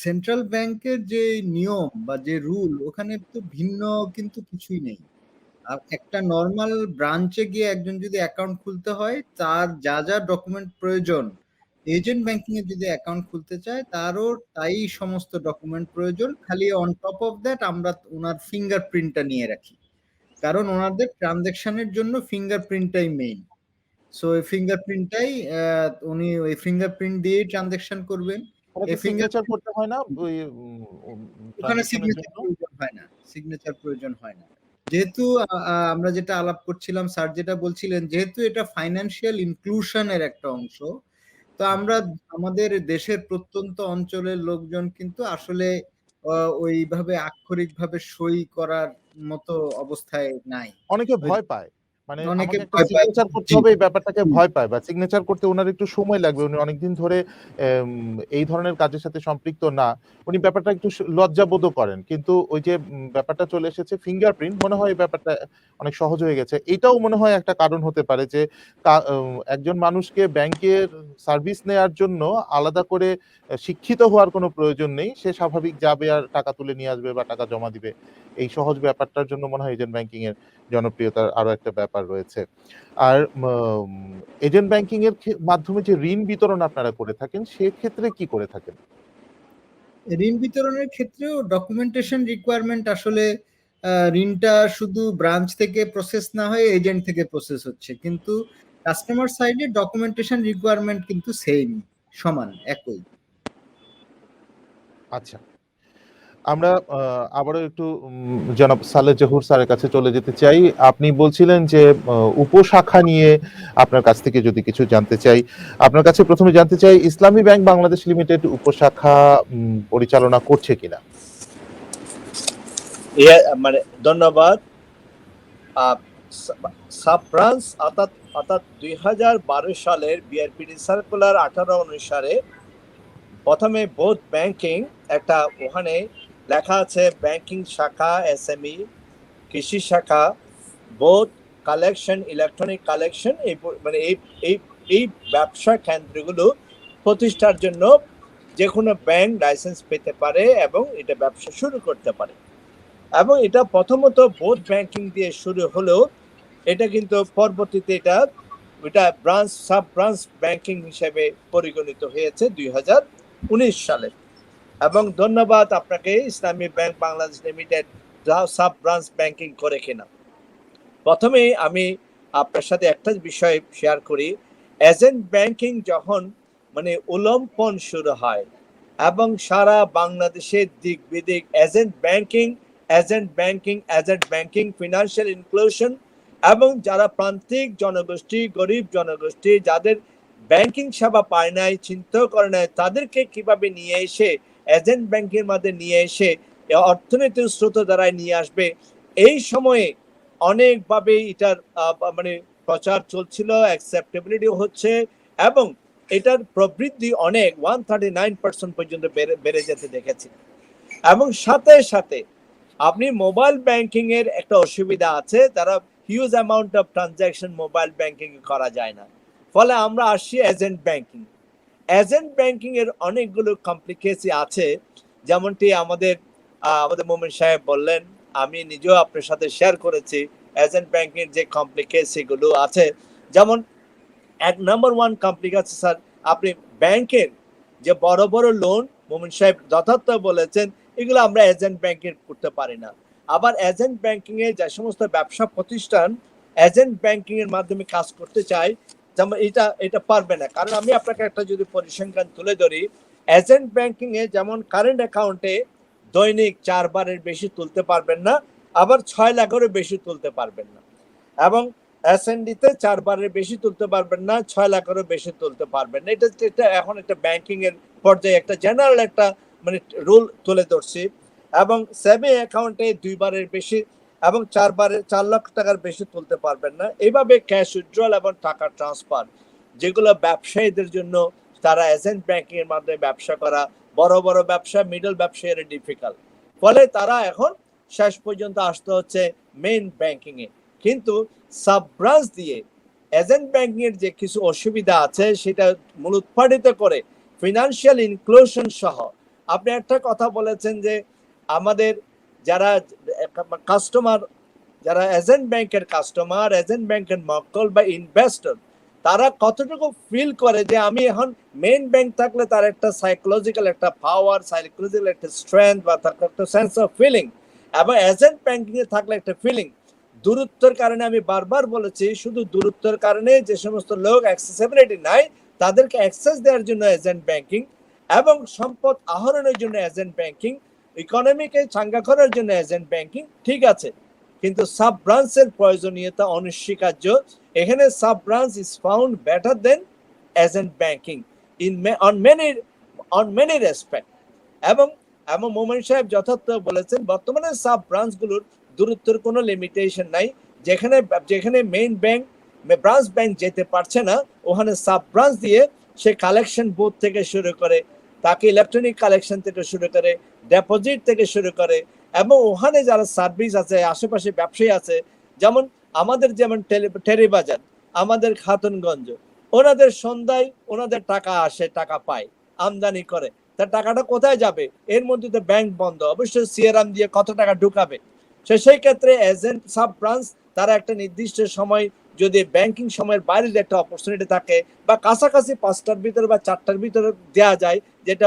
সেন্ট্রাল ব্যাংকের যে নিয়ম বা যে রুল, ওখানে তো ভিন্ন কিন্তু কিছুই নেই। আর একটা নর্মাল ব্রাঞ্চে গিয়ে একজন যদি অ্যাকাউন্ট খুলতে হয়, তার যা যা ডকুমেন্ট প্রয়োজন, এজেন্ট ব্যাংকিং এ যদি অ্যাকাউন্ট খুলতে চায় তারও তাই সমস্ত ডকুমেন্ট প্রয়োজন। খালি অন টপ অফ দ্যাট আমরা ওনার ফিঙ্গারপ্রিন্টটা নিয়ে রাখি, কারণ ওনাদের ট্রানজেকশনের জন্য ফিঙ্গারপ্রিন্টটাই মেইন। সো এই ফিঙ্গারপ্রিন্টটাই উনি ওই ফিঙ্গারপ্রিন্ট দিয়েই ট্রানজেকশন করবেন। ওরা এই কি সিগনেচার ফিঙ্গারপ্রিন্ট, করতে হয় না ওই ওখানে ট্রানজেকশনের সিগনেচার জন্য? প্রয়োজন হয় না, সিগনেচার প্রয়োজন হয় না। যেহেতু আমরা যেটা আলাপ করছিলাম, স্যার যেটা বলছিলেন, যেহেতু এটা ফাইন্যান্সিয়াল ইনক্লুশনের একটা অংশ, তো হুম। আমরা আমাদের দেশের প্রত্যন্ত অঞ্চলের লোকজন কিন্তু আসলে ওইভাবে আক্ষরিকভাবে সই করার মতো অবস্থায় নাই। অনেকে ওই ভয় পায়। মানে অনেকে আমাকে একটা ভয় পায়। সিগনেচার করতে জি, হবে, এই ব্যাপারটাকে জি। ভয় পায় বা সিগনেচার করতে উনার একটু সময় লাগবে। উনি অনেকদিন ধরে এই ধরনের কাজের সাথে সম্পৃক্ত না। উনি ব্যাপারটা একটু লজ্জাবোধও করেন। কিন্তু ওই যে ব্যাপারটা চলে এসেছে ফিঙ্গারপ্রিন্ট, মনে হয় এই ব্যাপারটা অনেক সহজ হয়ে গেছে। এটাও মনে হয় একটা কারণ হতে পারে যে একজন মানুষকে ব্যাংকের সার্ভিস নেয়ার জন্য আলাদা করে শিক্ষিত হওয়ার কোনো প্রয়োজন নেই। সে স্বাভাবিক যাবে আর টাকা তুলে নিয়ে আসবে বা টাকা জমা দিবে। এই সহজ ব্যাপারটার জন্য মনে হয় এজেন্ট ব্যাংকিং এর জনপ্রিয়তার আরো একটা ব্যাপার রয়েছে। আর এজেন্ট ব্যাংকিং এর মাধ্যমে যে ঋণ বিতরণ আপনারা করে থাকেন, সেক্ষেত্রে কি করে থাকেন? ঋণ বিতরণের ক্ষেত্রেও ডকুমেন্টেশন রিকোয়ারমেন্ট আসলে ঋণটা শুধু ব্রাঞ্চ থেকে প্রসেস না হয়ে এজেন্ট থেকে প্রসেস হচ্ছে, কিন্তু কাস্টমার সাইডে ডকুমেন্টেশন রিকোয়ারমেন্ট কিন্তু সেম, সমান, একই। আচ্ছা। আমরা আবারও একটু জনাব সালেহ জহুর স্যারের কাছে চলে যেতে চাই। আপনি বলছিলেন যে উপশাখা নিয়ে আপনার কাছ থেকে যদি কিছু জানতে চাই। আপনার কাছে ১ম এ জানতে চাই ইসলামী ব্যাংক বাংলাদেশ লিমিটেড উপশাখা পরিচালনা করছে কিনা? মানে ধন্যবাদ। সাব ব্রাঞ্চ অর্থাৎ 2012 সালের বিআরপিডি সার্কুলার 18 অনুসারে প্রথমে বোথ ব্যাংকিং, একটা ওখানে লেখা আছে ব্যাংকিং শাখা, এসএমই, কৃষি শাখা, বোথ কালেকশন, ইলেকট্রনিক কালেকশন, মানে এই ব্যবসা কেন্দ্রগুলো প্রতিষ্ঠার জন্য যে কোনো ব্যাংক লাইসেন্স পেতে পারে এবং এটা ব্যবসা শুরু করতে পারে। এবং এটা প্রথমত বোথ ব্যাংকিং দিয়ে শুরু হলেও এটা কিন্তু পরবর্তীতে এটা ওইটা সাব ব্রাঞ্চ ব্যাংকিং হিসেবে পরিগণিত হয়েছে 2019 সালে। এবং ধন্যবাদ আপনাকে, ইসলামী bank Bangladesh limited sub branch banking করে কিনা। প্রথমে আমি আপনার সাথে একটা বিষয় শেয়ার করি। এজেন্ট ব্যাংকিং যখন মানে উলম্পন শুরু হয় এবং সারা বাংলাদেশের দিক বিদিক এজেন্ট ব্যাংকিং ফিনান্সিয়াল ইনক্লুশন এবং যারা প্রান্তিক জনগোষ্ঠী, গরিব জনগোষ্ঠী যাদের ব্যাংকিং সেবা পায় নাই, চিন্তাও করে নাই, তাদেরকে কিভাবে নিয়ে এসে এজেন্ট ব্যাংকের মধ্যে নিয়ে এসে অর্থনৈতিক স্রোত দ্বারায় নিয়ে আসবে, এই সময়ে অনেকভাবে এটার মানে প্রচার চলছিল, অ্যাকসেপ্টেবিলিটি হচ্ছে এবং এটার প্রবৃদ্ধি অনেক 139% পর্যন্ত বেড়ে যেতে দেখেছি। এবং সাথে সাথে আপনি মোবাইল ব্যাংকিং এর একটা অসুবিধা আছে, তারা huge amount of transaction mobile banking করা যায় না। ফলে আমরা আসি এজেন্ট ব্যাংকিং এর অনেকগুলো কমপ্লিকেসি আছে, যেমনটি আমাদের মোমেন সাহেব বললেন, আমি নিজেও আপনার সাথে শেয়ার করেছি এজেন্ট ব্যাংকিং যে কমপ্লিকেসি গুলো আছে। যেমন নাম্বার 1 কমপ্লিকেশন স্যার, আপনি ব্যাংকের যে বড় বড় লোন মোমেন সাহেব যথার্থ বলেছেন, এগুলো আমরা এজেন্ট ব্যাংকিং করতে পারি না। আবার এজেন্ট ব্যাংকিং এ যে সমস্ত ব্যবসা প্রতিষ্ঠান এজেন্ট ব্যাংকিং এর মাধ্যমে কাজ করতে চায়, যেমন এটা পারবে না। কারণ আমি আপনাকে একটা যদি পরিসংখ্যান তুলে ধরি, এজেন্ট ব্যাংকিং এ যেমন কারেন্ট অ্যাকাউন্টে দৈনিক 4 বারের বেশি তুলতে পারবেন না, আবার 6 লাখেরও বেশি তুলতে পারবেন না, এবং এসএনডিতে 4 বারের বেশি তুলতে পারবেন না, 6 লাখেরও বেশি তুলতে পারবেন না। এটা এখন একটা ব্যাংকিং এর পর্যায়ে একটা জেনারেল একটা মানে রুল তুলে ধরছি। এবং সেভিং অ্যাকাউন্টে 2 বারের বেশি এবং 4 লাখ টাকার বেশি তুলতে পারবেন না। এইভাবে ক্যাশ উইথড্রল এবং টাকা ট্রান্সফার, যেগুলো ব্যবসায়ীদের জন্য, তারা এজেন্ট ব্যাংকিং এর মাধ্যমে ব্যবসা করা, বড় বড় ব্যবসা, মিডল ব্যবসায়ীরা ডিফিকাল্ট, ফলে তারা এখন শেষ পর্যন্ত আসতে হচ্ছে মেইন ব্যাংকিং এ। কিন্তু সাব ব্রাঞ্চ দিয়ে এজেন্ট ব্যাংকিং এর যে কিছু অসুবিধা আছে সেটা মূলোৎপাটিত করে ফিনান্সিয়াল ইনক্লুশন সহ। আপনি একটা কথা বলেছেন যে আমাদের যারা কাস্টমার, যারা এজেন্ট ব্যাংকের কাস্টমার, এজেন্ট ব্যাংকের মক্কল বা ইনভেস্টর, তারা কতটুকু ফিল করে যে আমি এখন মেইন ব্যাংক থাকলে তার একটা সাইকোলজিক্যাল একটা পাওয়ার, সাইকোলজিক্যাল একটা স্ট্রেংথ বা তার একটা সেন্স অফ ফিলিং, এবং এজেন্ট ব্যাংকিং এ থাকলে একটা ফিলিং। দূরত্বের কারণে আমি বারবার বলেছি, শুধু দূরত্বের কারণে যে সমস্ত লোক অ্যাক্সেসিবিলিটি নাই তাদেরকে অ্যাক্সেস দেওয়ার জন্য এজেন্ট ব্যাংকিং, এবং সম্পদ আহরণের জন্য এজেন্ট ব্যাংকিং, ইকোনমিকে চাঙ্গা করার জন্য এজেন্ট ব্যাংকিং, ঠিক আছে। কিন্তু সাব ব্রাঞ্চের প্রয়োজনীয়তা অনস্বীকার্য। এখানে sub branch is found better then agent banking on many respect. এবং মোমেন সাহেব যথার্থ বলেছেন, বর্তমানে সাব ব্রাঞ্চগুলোর দূরত্বের কোনো লিমিটেশন নাই। যেখানে মেইন ব্যাংক ব্রাঞ্চ ব্যাংক যেতে পারছে না, ওখানে সাব ব্রাঞ্চ দিয়ে সে কালেকশন বুথ থেকে শুরু করে, তাকে ইলেকট্রনিক কালেকশন থেকে শুরু করে, ডিপোজিট থেকে শুরু করে, এবং ওখানে যারা সার্ভিস আছে, আশেপাশে ব্যবসায়ী আছে, যেমন টেরিবাজার, আমাদের খাতুনগঞ্জ, ওনাদের সন্ধ্যায় ওনাদের টাকা আসে, টাকা পায়, আমদানি করে, তার টাকাটা কোথায় যাবে? এর মধ্যে তো ব্যাংক বন্ধ, অবশ্যই সিআরএম দিয়ে কত টাকা ঢুকাবে? সেই ক্ষেত্রে এজেন্ট সাব ব্রাঞ্চ তারা একটা নির্দিষ্ট সময়, যদি ব্যাংকিং সময়ের বাইরে একটা অপরচুনিটি থাকে বা কাছাকাছি 5টার ভিতরে বা 4টার ভিতরে দেওয়া যায়, যেটা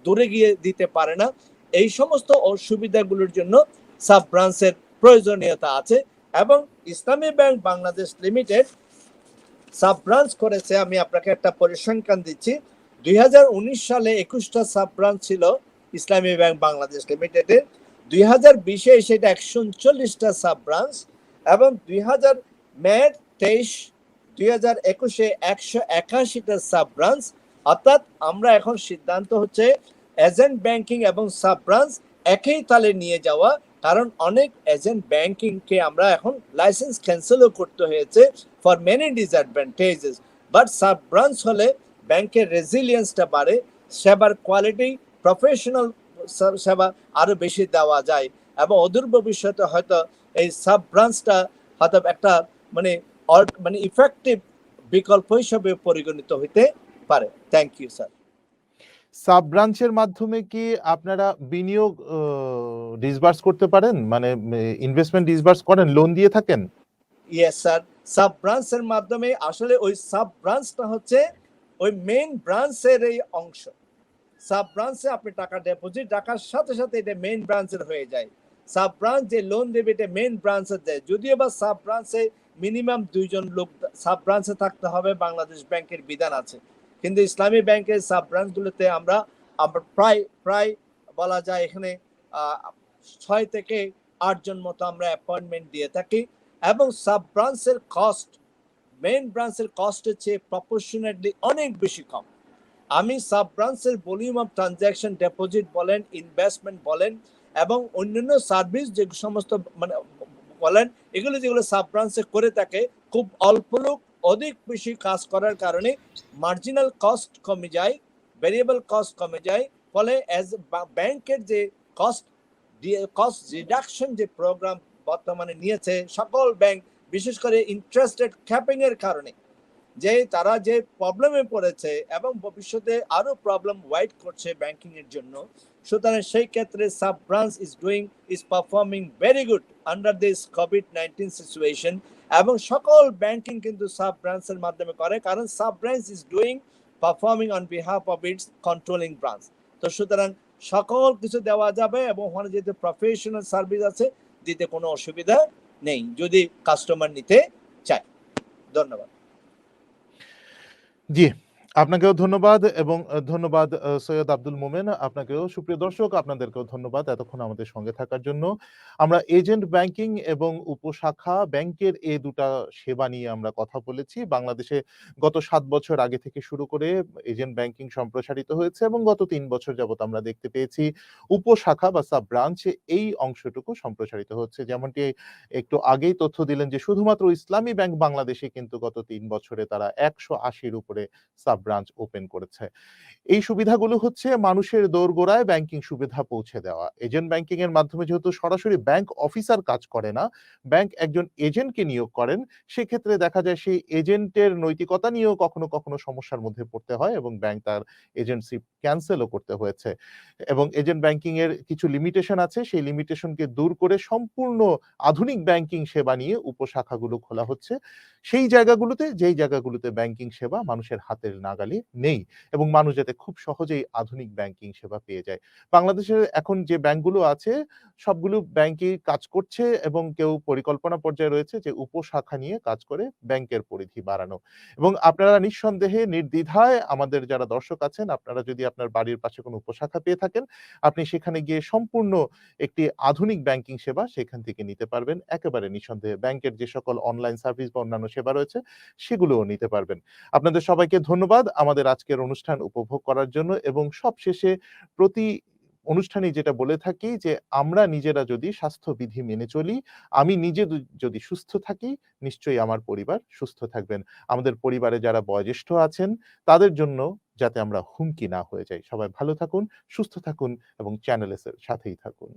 দূরে গিয়ে দিতে পারে না, এই সমস্ত অসুবিধাগুলোর জন্য সাব ব্রাঞ্চের প্রয়োজনীয়তা আছে। এবং ইসলামী bank Bangladesh limited sub branch করেছে, আমি আপনাকে একটা পরিসংখ্যান দিচ্ছি। 2019 সালে 21টা সাব ব্রাঞ্চ ছিল ইসলামী ব্যাংক বাংলাদেশ লিমিটেডের। 2020-এ সেটা 139টা সাব ব্রাঞ্চ, এবং 2021-এ 181টা সাব ব্রাঞ্চ। অর্থাৎ আমরা এখন সিদ্ধান্ত হচ্ছে এজেন্ট ব্যাংকিং এবং সাব ব্রাঞ্চ একই তালে নিয়ে যাওয়া, কারণ অনেক এজেন্ট ব্যাংকিং কে আমরা এখন লাইসেন্স ক্যান্সেলও করতে হয়েছে for many disadvantages. But sub branch হলে ব্যাংকের রেজিলিয়েন্সটা বাড়ে, সেবার কোয়ালিটি, প্রফেশনাল সেবা আরো বেশি দেওয়া যায়, এবং অদূর ভবিষ্যতে হয়তো এই সাব ব্রাঞ্চটা হয়তো একটা মানে ইফেক্টিভ বিকল্প হিসেবে পরিগণিত হইতে পারে। Thank you sir. সাব ব্রাঞ্চের মাধ্যমে কি আপনারা বিনিয়োগ ডিসবার্স করতে পারেন, মানে ইনভেস্টমেন্ট ডিসবার্স করেন, লোন দিয়ে থাকেন? ইয়েস স্যার, সাব ব্রাঞ্চের মাধ্যমে আসলে ওই সাব ব্রাঞ্চটা হচ্ছে ওই মেইন ব্রাঞ্চের এই অংশ। সাব ব্রাঞ্চে আপনি টাকা ডিপোজিট রাখার সাথে সাথে এটা মেইন ব্রাঞ্চের হয়ে যায়। সাব ব্রাঞ্চ যে লোন দেবে এটা মেইন ব্রাঞ্চের দেয়, যদিও বা সাব ব্রাঞ্চে মিনিমাম 2 জন লোক সাব ব্রাঞ্চে থাকতে হবে, বাংলাদেশ ব্যাংকের বিধান আছে। কিন্তু ইসলামী ব্যাংকের সাব ব্রাঞ্চগুলোতে আমরা প্রায় বলা যায় এখানে 6 থেকে 8 জন মতো আমরা অ্যাপয়েন্টমেন্ট দিয়ে থাকি, এবং সাব ব্রাঞ্চের কস্ট মেইন ব্রাঞ্চের কস্টের চেয়ে প্রপোর্শনেটলি অনেক বেশি কম। আমি সাব ব্রাঞ্চের ভলিউম অফ ট্রানজ্যাকশন, ডিপোজিট বলেন, ইনভেস্টমেন্ট বলেন, এবং অন্যান্য সার্ভিস যে সমস্ত মানে বলেন, এগুলো যেগুলো সাব ব্রাঞ্চে করে থাকে, খুব অল্প লোক অধিক বেশি কাজ করার কারণে মার্জিনাল কস্ট কমে যায়, ভেরিয়েবল কস্ট কমে যায়। ফলে অ্যাজ ব্যাংকের যে কস্ট রিডাকশন যে প্রোগ্রাম বর্তমানে নিয়েছে সকল ব্যাংক, বিশেষ করে ইন্টারেস্ট রেট ক্যাপিং এর কারণে যে তারা যে প্রবলেমে পড়েছে এবং ভবিষ্যতে আরো প্রবলেম ওয়াইট করছে ব্যাংকিং এর জন্য, সুতরাং সেই ক্ষেত্রে sub branch is performing very good under this COVID-19 situation, এবং সকল ব্যাংকিং কিন্তু সাব ব্রাঞ্চের মাধ্যমে করে, কারণ sub branch is performing on behalf of its controlling branch. তো সুতরাং সকল কিছু দেওয়া যাবে, এবং ওখানে যেহেতু প্রফেশনাল সার্ভিস আছে, দিতে কোনো অসুবিধা নেই যদি কাস্টমার নিতে চায়। ধন্যবাদ। জি, আপনাকেও ধন্যবাদ, এবং ধন্যবাদ সৈয়দ আব্দুল মোমেন। আপনাকেও, সুপ্রিয় দর্শক, আপনাদেরকেও ধন্যবাদ এতক্ষণ আমাদের সঙ্গে থাকার জন্য। আমরা এজেন্ট ব্যাংকিং এবং উপশাখা ব্যাংকের এই দুটা সেবা নিয়ে আমরা কথা বলেছি। বাংলাদেশে গত 7 বছর আগে থেকে শুরু করে এজেন্ট ব্যাংকিং সম্প্রসারিত হয়েছে, এবং গত 3 বছর যাবত আমরা দেখতে পেয়েছি উপশাখা বা সাব ব্রাঞ্চ এই অংশটুকু সম্প্রসারিত হচ্ছে। যেমনটি একটু আগেই তথ্য দিলেন যে শুধুমাত্র ইসলামী ব্যাংক বাংলাদেশে কিন্তু গত 3 বছরে তারা 180-র উপরে সাব ব্রাঞ্চ ওপেন করেছে। এই সুবিধাগুলো হচ্ছে মানুষের দোরগোড়ায় ব্যাংকিং সুবিধা পৌঁছে দেওয়া। এজেন্ট ব্যাংকিং এর মাধ্যমে যেহেতু সরাসরি ব্যাংক অফিসার কাজ করে না, ব্যাংক একজন এজেন্টকে নিয়োগ করেন, সেক্ষেত্রে দেখা যায় সেই এজেন্টের নৈতিকতা নিয়েও কখনো কখনো সমস্যার মধ্যে পড়তে হয়, এবং ব্যাংক তার এজেন্টশিপ ক্যান্সেলও করতে হয়েছে। এবং এজেন্ট ব্যাংকিং এর কিছু লিমিটেশন আছে, সেই লিমিটেশনকে দূর করে সম্পূর্ণ আধুনিক ব্যাংকিং সেবা নিয়ে উপশাখাগুলো খোলা হচ্ছে সেই জায়গাগুলোতে, যেই জায়গাগুলোতে ব্যাংকিং সেবা মানুষের হাতের নাগালে নেই, এবং মানুষ যাতে খুব সহজেই আধুনিক ব্যাংকিং সেবা পেয়ে যায়। বাংলাদেশের এখন যে ব্যাংকগুলো আছে সবগুলো ব্যাংকই কাজ করছে, এবং কেউ পরিকল্পনা পর্যায়ে রয়েছে যে উপশাখা নিয়ে কাজ করে ব্যাংকের পরিধি বাড়ানো। এবং আপনারা নিঃসন্দেহে নির্দ্বিধায়, আমাদের যারা দর্শক আছেন, আপনারা যদি আপনার বাড়ির পাশে কোনো উপশাখা পেয়ে থাকেন, আপনি সেখানে গিয়ে সম্পূর্ণ একটি আধুনিক ব্যাংকিং সেবা সেখান থেকে নিতে পারবেন একেবারে নিঃসন্দেহে। ব্যাংকের যে সকল অনলাইন সার্ভিস বা অন্যান্য সেবা রয়েছে সেগুলোও নিতে পারবেন। আপনাদের সবাইকে ধন্যবাদ আমাদের আজকের অনুষ্ঠান উপভোগ করার জন্য, এবং সবশেষে প্রতি অনুষ্ঠানেই যেটা বলে থাকি যে আমরা নিজেরা যদি স্বাস্থ্যবিধি মেনে চলি, আমি নিজে যদি সুস্থ থাকি, নিশ্চয়ই আমার পরিবার সুস্থ থাকবেন। আমাদের পরিবারে যারা বয়োজ্যেষ্ঠ আছেন তাদের জন্য যাতে আমরা হুমকি না হয়ে যাই। সবাই ভালো থাকুন, সুস্থ থাকুন, এবং চ্যানেল এস এর সাথেই থাকুন।